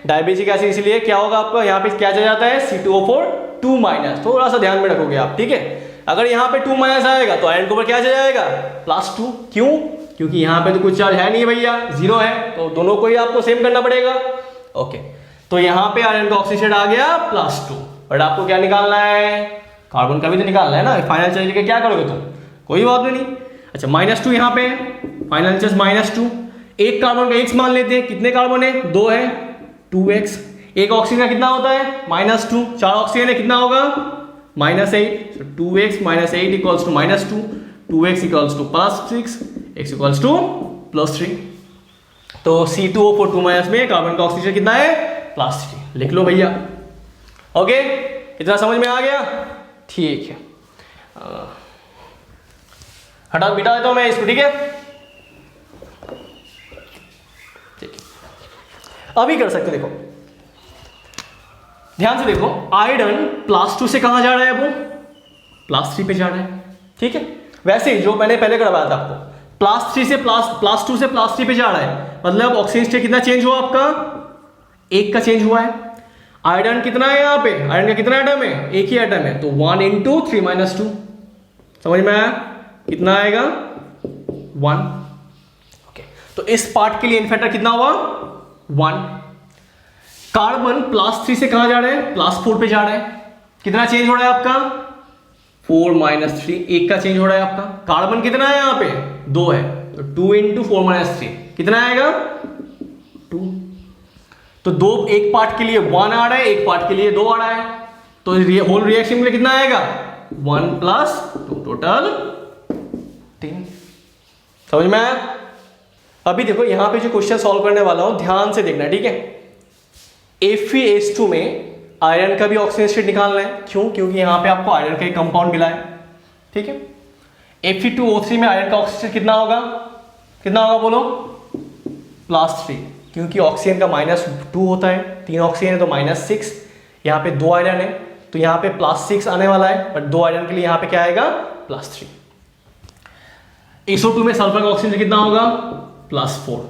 डायबेसिक एसिड इसलिए क्या होगा आपका, यहाँ पे क्या चल जाता है? C2O4 2-, थोड़ा सा ध्यान में रखोगे आप, ठीक है? अगर यहाँ पे 2- आएगा तो आयरन के ऊपर क्या चल जाएगा? +2। क्यों? क्योंकि यहाँ पे तो कुछ चार्ज है नहीं भैया, 0 है, तो दोनों को ही आपको सेम करना पड़ेगा। ओके, तो यहाँ पे आयरन का ऑक्सीजन आ गया +2, बट आपको क्या निकालना है? कार्बन का भी तो निकालना है ना। फाइनल चार्ज लेके क्या करोगे तुम? कोई बात नहीं। अच्छा -2 यहाँ पे, फाइनल चार्ज -2। एक कार्बन का x मान लेते हैं, कितने कार्बन है? 2 है, 2x। एक ऑक्सीजन का कितना होता है? -2। 4 ऑक्सीजन है, कितना होगा? -8। So 2x - 8 = -2, 2x = +6, x = +3। तो C2O4 2- में कार्बन का ऑक्सीजन कितना है? +3। लिख लो भैया। ओके, इतना समझ में आ गया? ठीक है, मिटा देता हूं मैं इसको, ठीक है? ठीक है, अभी कर सकते, देखो ध्यान से देखो, आयरन +2 से कहां जा रहा है? वो +3 पे जा रहा है, ठीक है? वैसे ही जो मैंने पहले करवाया था आपको, +2 से +3 पे जा रहा है, मतलब ऑक्सीजन स्टेट कितना चेंज हुआ आपका? 1 का चेंज हुआ है। आयरन कितना है यहाँ पे? आयरन का कितना एटम है? 1 ही एटम है, तो 1 × 3 - 2, समझ में आया? कितना आएगा? 1। ओके, तो इस पार्ट के लिए इनफैक्टर कितना हुआ? 1। कार्बन +3 से कहां जा रहा है? +4 पे जा रहा है। कितना चेंज हो रहा है आपका? 4 - 3, 1 का चेंज हो रहा है आपका। कार्बन कितना है यहाँ पे? 2 है, तो 2 × 4 - 3 कितना आएगा? 2। तो दो, एक पार्ट के लिए 1 आ रहा है, एक पार्ट के लिए 2 आ रहा है, तो होल रिएक्शन में कितना आएगा? 1 + 2, टोटल 3। समझ में आया? अभी देखो यहां पे जो क्वेश्चन सॉल्व करने वाला हूं, ध्यान से देखना, ठीक है? FeS2 में आयरन का भी ऑक्सीजन स्टेट निकालना है। क्यों? क्योंकि यहां पे आपको आयरन का एक कंपाउंड मिला है, ठीक है? Fe2O3 में आयरन का ऑक्सीजन कितना होगा? कितना होगा बोलो? +3, क्योंकि ऑक्सीजन का -2 होता है, 3 ऑक्सीजन है तो -6। यहाँ पे 2 आयरन है तो यहाँ पे +6 आने वाला है, बट 2 आयरन के लिए यहाँ पे क्या आएगा? +3। SO2 में सल्फर का ऑक्सीजन कितना होगा? +4।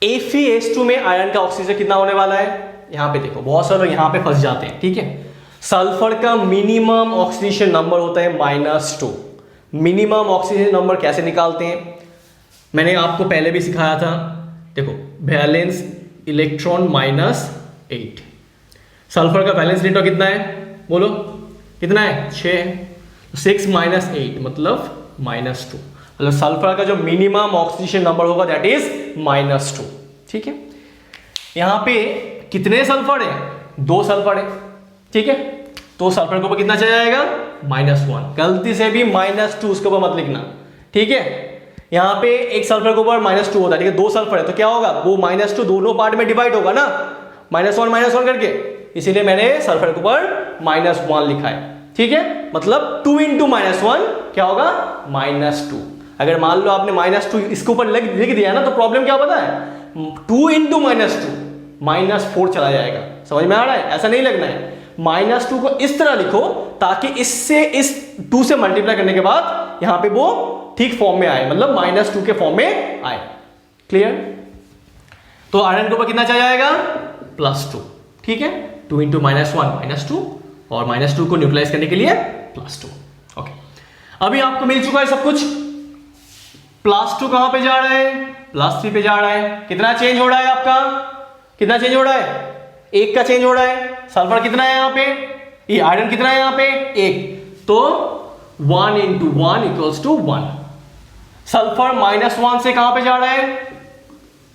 FeS2 में आयरन का ऑक्सीजन कितना होने वाला है? यहाँ पे देखो, बहुत सारे लोग यहाँ पे फंस जाते हैं, ठीक है? सल्फर का मिनिमम ऑक्सीडेशन नंबर होता है -2। मिनिमम ऑक्सीजन नंबर कैसे निकालते हैं? मैंने आपको पहले भी सिखाया था, देखो, वैलेंस इलेक्ट्रॉन -8। सल्फर का वैलेंस इलेक्ट्रॉन कितना है? बोलो कितना है? 6। 6 - 8 मतलब -2। मतलब सल्फर का जो मिनिमम ऑक्सीडेशन नंबर होगा दैट इज -2, ठीक है? यहां पे कितने सल्फर है? 2 सल्फर है, ठीक है? तो सल्फर के ऊपर कितना चला जाएगा? -1। गलती से भी -2 उसके ऊपर मत लिखना, ठीक है? यहां पे एक सल्फर के ऊपर -2 होता है, ठीक है? 2 सल्फर है तो क्या होगा? वो -2 दोनों पार्ट में डिवाइड होगा ना, -1 करके, इसीलिए मैंने सल्फर के ऊपर -1 लिखा है, ठीक है? मतलब 2 × -1 क्या होगा? -2। अगर मान लो आपने -2 इसके ऊपर लिख दिया ना, तो प्रॉब्लम क्या पता है? 2 × -2 -4 चला जाएगा। समझ में आ रहा है? ऐसा नहीं लगना है, -2 को इस तरह लिखो ताकि इससे इस 2 से मल्टीप्लाई करने के बाद यहां पे वो ठीक फॉर्म में आए, मतलब -2 के फॉर्म में आए। क्लियर? तो आयरन के ऊपर कितना चला जाएगा? +2, ठीक है? 2 × -1 -2 और -2 को न्यूट्रलाइज करने के लिए +2। ओके, अभी आपको मिल चुका है सब कुछ। +2 कहां पे जा रहा है? +3 पे जा रहा है। कितना चेंज हो रहा है आपका? कितना चेंज हो रहा है? 1 का चेंज हो रहा है। सल्फर कितना है यहाँ पे? ये आयरन कितना है यहाँ पे? 1। तो 1 × 1 = 1। सल्फर -1 से कहां पे जा रहा है?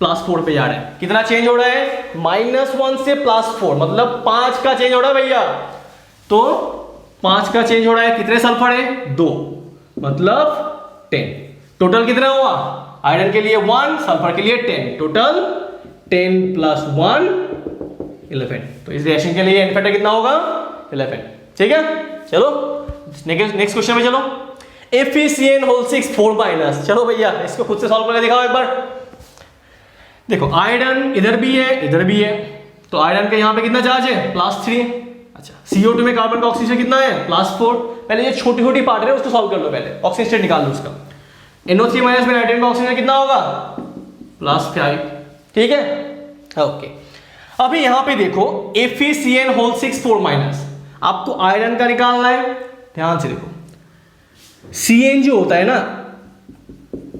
+4 पे जा रहा है। कितना चेंज हो रहा है? -1 से +4, मतलब 5 का चेंज हो रहा है भैया। तो 5 का चेंज हो रहा है। कितने सल्फर है? 2, मतलब 10। टोटल कितना हुआ? आयरन के लिए 1, सल्फर के लिए 10, टोटल 10 + 1 11। तो इस रिएक्शन के लिए एन फैक्टर कितना होगा? 11। ठीक है, चलो नेक्स्ट क्वेश्चन में चलो। FeCN6 4-। चलो भैया इसको खुद से सॉल्व करके दिखाओ एक बार। देखो आयरन इधर भी है, इधर भी है, तो आयरन का यहाँ पे कितना चार्ज है? +3। अच्छा, CO2 में कार्बन का ऑक्सीजन कितना है? +4। पहले ये छोटी छोटी पार्ट है उसको सॉल्व कर लो, पहले ऑक्सीजन स्टेट निकाल लो उसका। NO3- में नाइट्रोजन का ऑक्सीजन कितना होगा? +5। ठीक है, ओके। अभी यहाँ पे देखो FeCN6 4-। आपको आयरन का निकालना है, ध्यान से देखो। Cn जो होता है ना,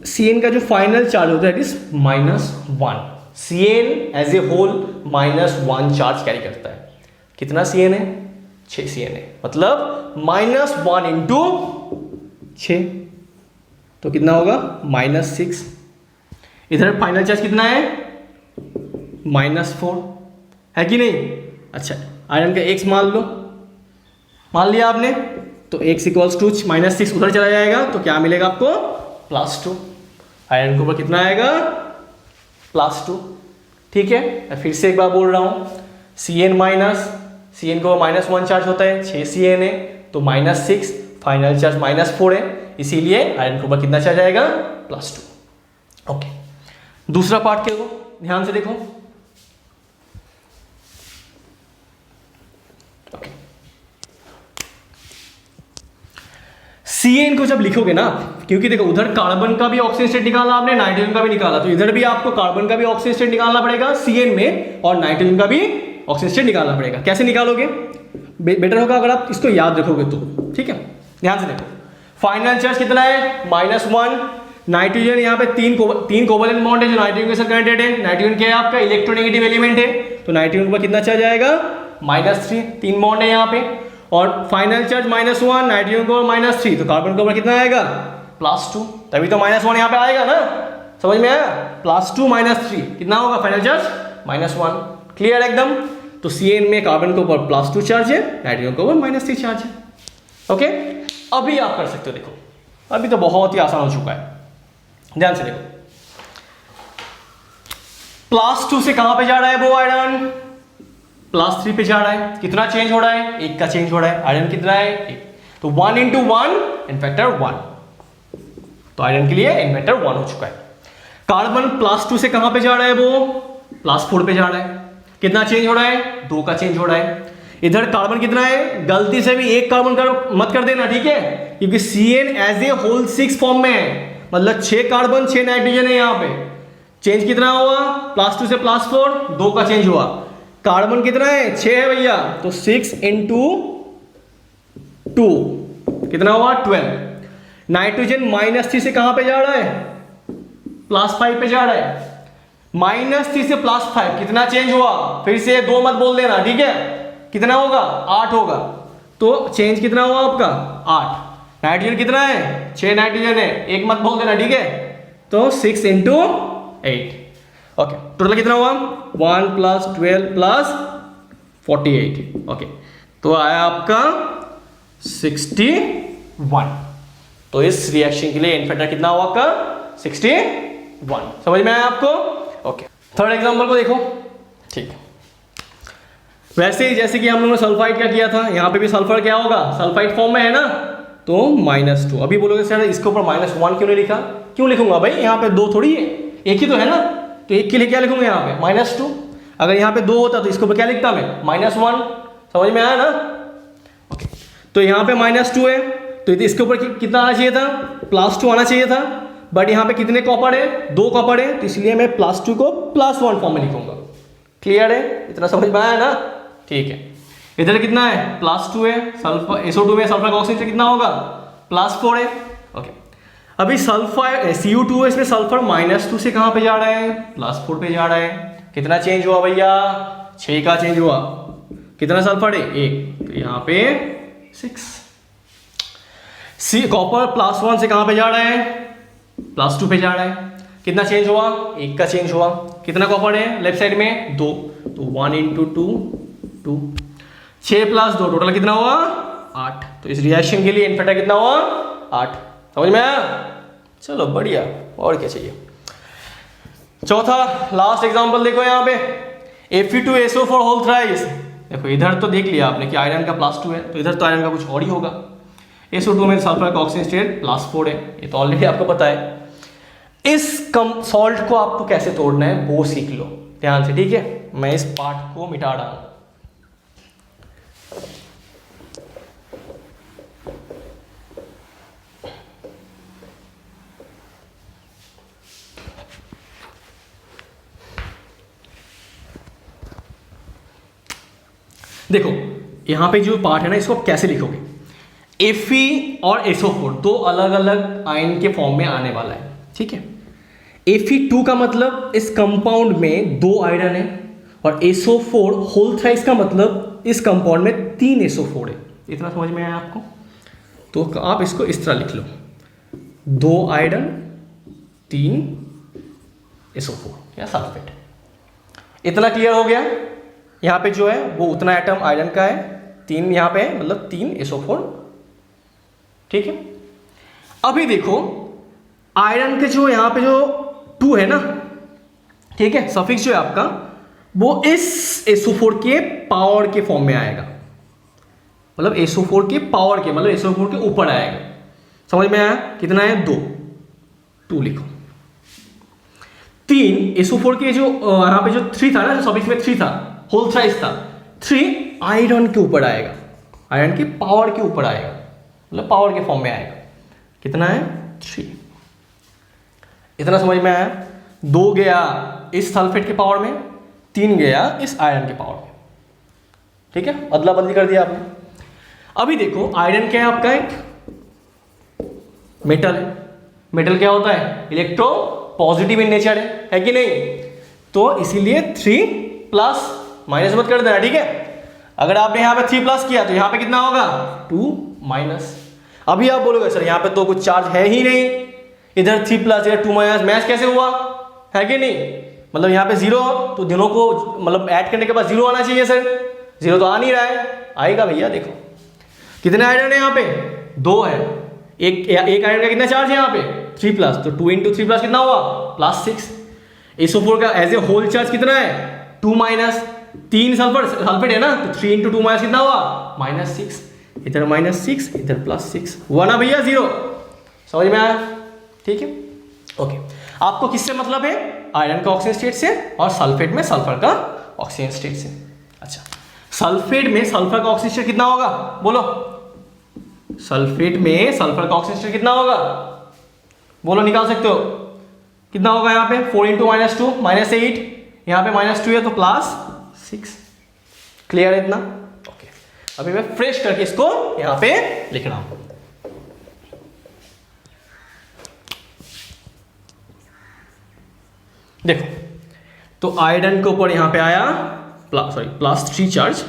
Cn का जो फाइनल चार्ज होता है it is -1। Cn as a whole -1 charge carry करता है। कितना Cn है? 6 Cn है, मतलब -1 × 6, तो कितना होगा? -6। इधर फाइनल चार्ज कितना है? -4 है कि नहीं? अच्छा, आयरन का x मान लो, मान लिया आपने, तो x = -6 उधर चला जाएगा, तो क्या मिलेगा आपको? +2। आयरन के ऊपर कितना आएगा? +2। ठीक है, मैं फिर से एक बार बोल रहा हूं, Cn को -1 चार्ज होता है, 6 Cn है, तो -6, फाइनल चार्ज -4 है, इसीलिए आयरन के ऊपर कितना चार्ज आएगा? +2। ओके, दूसरा पार्ट के को ध्यान से देखो। ओके, Cn को जब लिखोगे ना, क्योंकि देखो उधर कार्बन का भी ऑक्सीजन स्टेट निकाला आपने, नाइट्रोजन का भी निकाला, तो इधर भी आपको कार्बन का भी ऑक्सीजन स्टेट निकालना पड़ेगा Cn में, और नाइट्रोजन का भी ऑक्सीजन स्टेट निकालना पड़ेगा। कैसे निकालोगे? बेटर होगा अगर आप इसको याद रखोगे तो। ठीक है, ध्यान से देखो, फाइनल चार्ज कितना है? -1। नाइट्रोजन यहाँ पे तीन कोवलेंट बॉन्ड है जो नाइट्रोजन के साथ कनेक्टेड है। नाइट्रोजन क्या है? आपका इलेक्ट्रोनेगेटिव एलिमेंट है, तो नाइट्रोजन पर कितना चार्ज आएगा? -3। 3 बॉन्ड है यहाँ पे, और फाइनल चार्ज -1, नाइट्रोजन को -3, तो कार्बन के ऊपर कितना आएगा? +2। तभी तो -1 यहाँ पे आएगा ना, समझ में आया? +2 -3 कितना होगा? Final charge -1। क्लियर एकदम? तो Cn में कार्बन के ऊपर +2 चार्ज है, नाइट्रोजन के ऊपर -3 चार्ज है। ओके, अभी आप कर सकते हो। देखो अभी तो बहुत ही आसान हो चुका है, ध्यान से देखो। +2 से कहां पे जा रहा है वो आयरन? +3 पे जा रहा है। कितना चेंज हो रहा है? 1 का चेंज हो रहा है। आयरन कितना है? 1, तो 1 × 1 एन फैक्टर 1, तो आयरन के लिए एन फैक्टर 1 हो चुका है। कार्बन +2 से कहां पे जा रहा है वो? +4 पे जा रहा है। कितना चेंज हो रहा है? 2 का चेंज हो रहा है। इधर कार्बन कितना है? गलती से भी एक कार्बन का मत कर देना, ठीक है, क्योंकि Cn as a whole 6 form में है, मतलब 6 कार्बन 6 नाइट्रोजन है। यहाँ पे चेंज कितना हुआ? +2 से +4, 2 का चेंज हुआ। कार्बन कितना है? 6 है भैया, तो 6 × 2 कितना हुआ? 12। नाइट्रोजन -3 से कहां पे जा रहा है? +5 पे जा रहा है। -3 से +5 कितना चेंज हुआ? फिर से 2 मत बोल देना, ठीक है? कितना होगा? 8 होगा। तो चेंज कितना हुआ आपका? 8। नाइट्रोजन कितना है? 6 नाइट्रोजन है, 1 मत बोल देना, ठीक है? तो 6 × 8। ओके, टोटल कितना हुआ? 1 + 12 + 48। ओके, तो आया आपका 61। तो इस रिएक्शन के लिए एन फैक्टर कितना हुआ आपका? 61। समझ में आया आपको? ओके, थर्ड एग्जांपल को देखो। ठीक, वैसे ही जैसे कि हम लोगों ने सल्फाइड का किया था, यहाँ पे भी सल्फर क्या होगा? सल्फाइड फॉर्म में है ना, तो -2। अभी बोलोगे सर इसके ऊपर -1 क्यों नहीं लिखा? क्यों लिखूंगा भाई? यहाँ पे 2 थोड़ी है, एक ही तो है ना, तो एक के लिए क्या लिखूंगा यहाँ पे? -2। अगर यहाँ पे 2 होता तो इसके ऊपर क्या लिखता मैं? -1। समझ में आया ना? ओके, तो यहाँ पे -2 है, तो इसके ऊपर कितना आना चाहिए था? +2 आना चाहिए था, बट यहाँ पे कितने कॉपर है? 2 कॉपर है, तो इसलिए मैं +2 को +1 फॉर्म में लिखूंगा। क्लियर है? इतना समझ में आया ना? ठीक है, इधर कितना है +2 है, सल्फर SO2 में सल्फर का ऑक्सीजन कितना होगा +4 है। ओके, अभी सल्फर Cu2 है, इसमें सल्फर -2 से कहाँ पे जा रहा है +4 पे जा रहा है। कितना चेंज हुआ भैया 6 का चेंज हुआ। कितना सल्फर है 1, तो यहाँ पे 6। कॉपर +1 से कहाँ पे जा रहा है +2 पे जा रहा है। कितना चेंज हुआ 1 का चेंज हुआ। कितना कॉपर है लेफ्ट साइड में 2, तो 1 × 2 2, 6 + 2 टोटल कितना हुआ 8। तो इस रिएक्शन के लिए इनफैक्टर कितना हुआ 8। समझ में आया? चलो बढ़िया, और क्या चाहिए। चौथा लास्ट एग्जांपल देखो यहाँ पे Fe2SO4 होल थ्राइस। देखो इधर तो देख लिया आपने कि आयरन का +2 है, तो इधर तो आयरन का कुछ और ही होगा। SO2 में सल्फर का ऑक्सीजन स्टेट +4 है, ये तो ऑलरेडी आपको पता है। इस कम सॉल्ट को आपको कैसे तोड़ना है वो सीख लो ध्यान से, ठीक है। मैं इस पार्ट को मिटा रहा हूं। देखो यहां पे जो पार्ट है ना, इसको आप कैसे लिखोगे। Fe और SO4 दो अलग अलग आयन के फॉर्म में आने वाला है, ठीक है। Fe2 का मतलब इस कंपाउंड में 2 आयरन है, और SO4 होल थ्राइस का मतलब इस कंपाउंड में 3 SO4 है। इतना समझ में आया आपको? तो आप इसको इस तरह लिख लो 2 आयरन 3 SO4 या सल्फेट। इतना क्लियर हो गया। यहाँ पे जो है वो उतना एटम आयरन का है, 3 यहाँ पे है, मतलब 3 SO4, ठीक है। अभी देखो आयरन के जो यहाँ पे जो 2 है ना, ठीक है, सफिक्स जो है आपका वो इस SO4 के पावर के फॉर्म में आएगा, मतलब SO4 के पावर के, मतलब SO4 के ऊपर आएगा। समझ में आया? कितना है 2 लिखो। 3 SO4 के जो यहाँ पे जो 3 था ना, जो सफिक्स में 3 था, होल थ्राइस था, 3 आयरन के ऊपर आएगा, आयरन के पावर के ऊपर आएगा, मतलब पावर के फॉर्म में आएगा। कितना है 3। इतना समझ में आया? 2 गया इस सल्फेट के पावर में, 3 गया इस आयरन के पावर में, ठीक है। अदला बदली कर दिया आपने। अभी देखो आयरन क्या है आपका, एक मेटल है। मेटल क्या होता है इलेक्ट्रो पॉजिटिव इन नेचर है कि नहीं? तो इसीलिए 3+ माइनस मत कर देना, ठीक है। अगर आपने यहाँ पे 3+ किया तो यहाँ पे कितना होगा 2-। अभी आप बोलोगे सर यहाँ पे तो कुछ चार्ज है ही नहीं, इधर 3+ इधर 2-, मैच कैसे हुआ, है कि नहीं? मतलब यहाँ पे 0, तो दोनों को मतलब ऐड करने के बाद 0 आना चाहिए सर, 0 तो आ नहीं रहा है। आएगा भैया, देखो कितने आयरन है यहाँ पे 2 है, एक आयरन का कितना चार्ज है यहाँ पे 3+, तो 2 × 3+ कितना हुआ +6। SO4 का एज ए होल चार्ज कितना है 2-, 3 सल्फेट है ना, तो 3 × 2- कितना हुआ -6। इधर -6 इधर +6 हुआ ना भैया 0। समझ में आया? ठीक है, ओके। आपको किससे मतलब है? आयरन का ऑक्सीजन स्टेट से, और सल्फेट में सल्फर का ऑक्सीजन स्टेट से। अच्छा, सल्फेट में सल्फर का ऑक्सीजन स्टेट कितना होगा बोलो? सल्फेट में सल्फर का ऑक्सीजन स्टेट कितना होगा बोलो, निकाल सकते हो? कितना होगा यहाँ पे 4 × -2 -8, यहाँ पे -2 है तो +6। क्लियर है इतना? ओके, अभी मैं फ्रेश करके इसको यहाँ पे लिख रहा हूं। देखो तो आयरन के ऊपर यहां पे आया +3 चार्ज,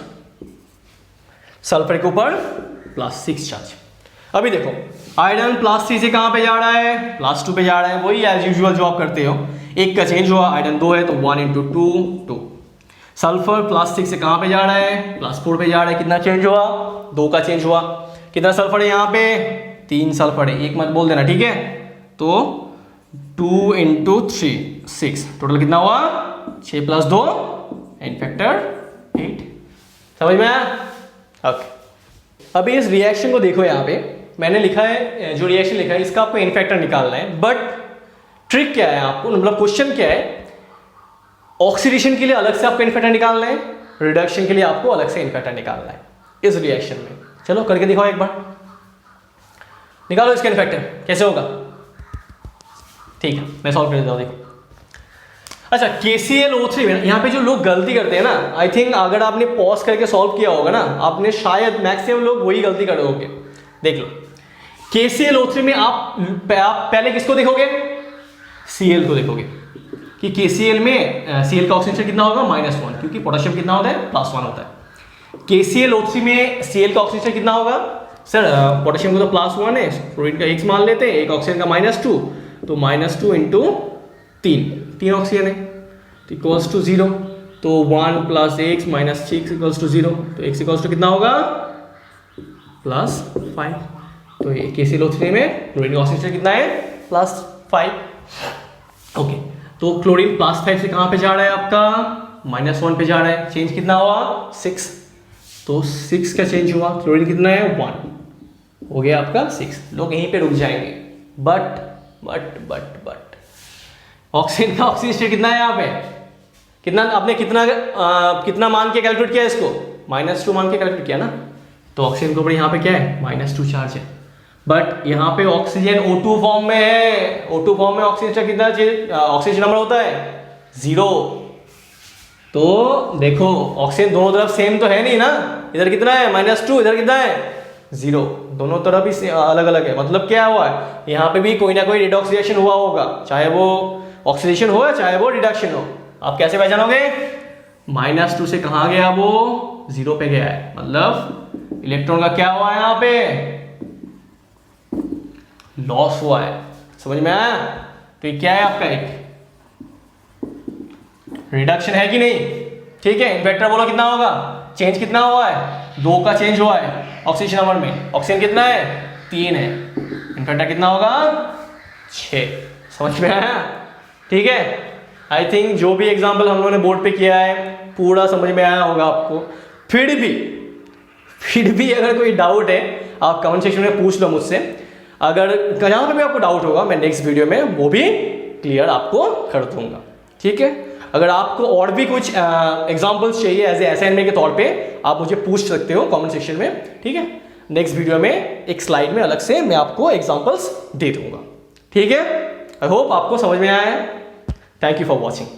सल्फर के ऊपर +6 चार्ज। अभी देखो आयरन +3 से कहां पे जा रहा है +2 पे जा रहा है, वही एज यूजुअल जो आप करते हो। 1 का चेंज हुआ, आयरन 2 है तो 1 × 2 2। सल्फर +6 से कहां पे जा रहा है +4 पे जा रहा है। कितना चेंज हुआ 2 का चेंज हुआ। कितना सल्फर है यहाँ पे 3 सल्फर है, 1 मत बोल देना, ठीक है। तो 2 × 3 6, टोटल कितना हुआ 6 + 2 इन फैक्टर 8। समझ में आया? ओके, अभी इस रिएक्शन को देखो। यहाँ पे मैंने लिखा है, जो रिएक्शन लिखा है इसका आपको इन फैक्टर निकालना है, बट ट्रिक क्या है आपको, मतलब क्वेश्चन क्या है, ऑक्सीडेशन के लिए अलग से आपको इन फैक्टर निकालना है, रिडक्शन के लिए आपको अलग से इन फैक्टर निकालना है इस रिएक्शन में। चलो करके दिखाओ एक बार, निकालो इसका इन फैक्टर कैसे होगा। ठीक है, मैं सॉल्व कर देता हूँ। देखो अच्छा KCl O3 में यहाँ पे जो लोग गलती करते हैं ना, आई थिंक अगर आपने पॉज करके सॉल्व किया होगा ना, आपने शायद मैक्सिमम लोग वही गलती कर होगे। देख लो KCl O3 में आप पहले किसको देखोगे, Cl को देखोगे कि KCl में Cl का ऑक्सीजन कितना होगा -1, क्योंकि पोटेशियम कितना होता है +1 होता है। KCl O3 में Cl का ऑक्सीजन कितना होगा, सर पोटेशियम को तो +1 है, फ्लोरीन का X मान लेते हैं, एक ऑक्सीजन का -2, तो -2 इंटू 3 ऑक्सीजन है तो इक्वल्स टू 0, तो 1 + x - 6 इक्वल्स टू 0, तो x इक्वल्स टू कितना होगा +5। तो ये KCl O3 में क्लोरीन का ऑक्सीजन कितना है +5। ओके, तो क्लोरीन +5 से कहाँ पे जा रहा है आपका -1 पे जा रहा है, चेंज कितना हुआ 6, तो 6 का चेंज हुआ, क्लोरीन कितना है 1, हो गया आपका 6। लोग यहीं पे रुक जाएंगे, बट ऑक्सीजन का ऑक्सीजन कितना है यहाँ पे, कितना आपने कितना मान के कैलकुलेट किया इसको, -2 मान के कैलकुलेट किया ना, तो ऑक्सीजन के ऊपर यहाँ पे क्या है -2 चार्ज है, बट यहाँ पे ऑक्सीजन O2 फॉर्म में है, O2 फॉर्म में ऑक्सीजन कितना ऑक्सीजन नंबर होता है 0। तो देखो ऑक्सीजन दोनों तरफ सेम तो है नहीं ना, इधर कितना है -2, इधर कितना है 0, दोनों तरफ ही अलग अलग है। मतलब क्या हुआ है, यहाँ पे भी कोई ना कोई रिडॉक्सिएशन हुआ होगा, चाहे वो ऑक्सीडेशन हो या चाहे वो रिडक्शन हो। आप कैसे पहचानोगे, -2 से कहाँ गया वो 0 पे गया है, मतलब इलेक्ट्रॉन का क्या हुआ है यहाँ पे लॉस हुआ है। समझ में आया, तो ये क्या है आपका एक रिडक्शन है कि नहीं, ठीक है। इन्फेक्टर बोलो कितना होगा, चेंज कितना हुआ है 2 का चेंज हुआ है ऑक्सीजन नंबर में, ऑक्सीजन कितना है 3 है, इन्फेक्टर कितना होगा 6। समझ में आया, ठीक है। आई थिंक जो भी एग्जाम्पल हम लोगों ने बोर्ड पे किया है पूरा समझ में आया होगा आपको। फिर भी अगर कोई डाउट है आप कमेंट सेक्शन में पूछ लो मुझसे, अगर जहाँ पे भी आपको डाउट होगा मैं नेक्स्ट वीडियो में वो भी क्लियर आपको कर दूंगा, ठीक है। अगर आपको और भी कुछ एग्जाम्पल्स चाहिए एज ए असाइनमेंट के तौर पे आप मुझे पूछ सकते हो कमेंट सेक्शन में, ठीक है। नेक्स्ट वीडियो में एक स्लाइड में अलग से मैं आपको एग्जाम्पल्स दे दूंगा, ठीक है। आई होप आपको समझ में आया है। Thank you for watching.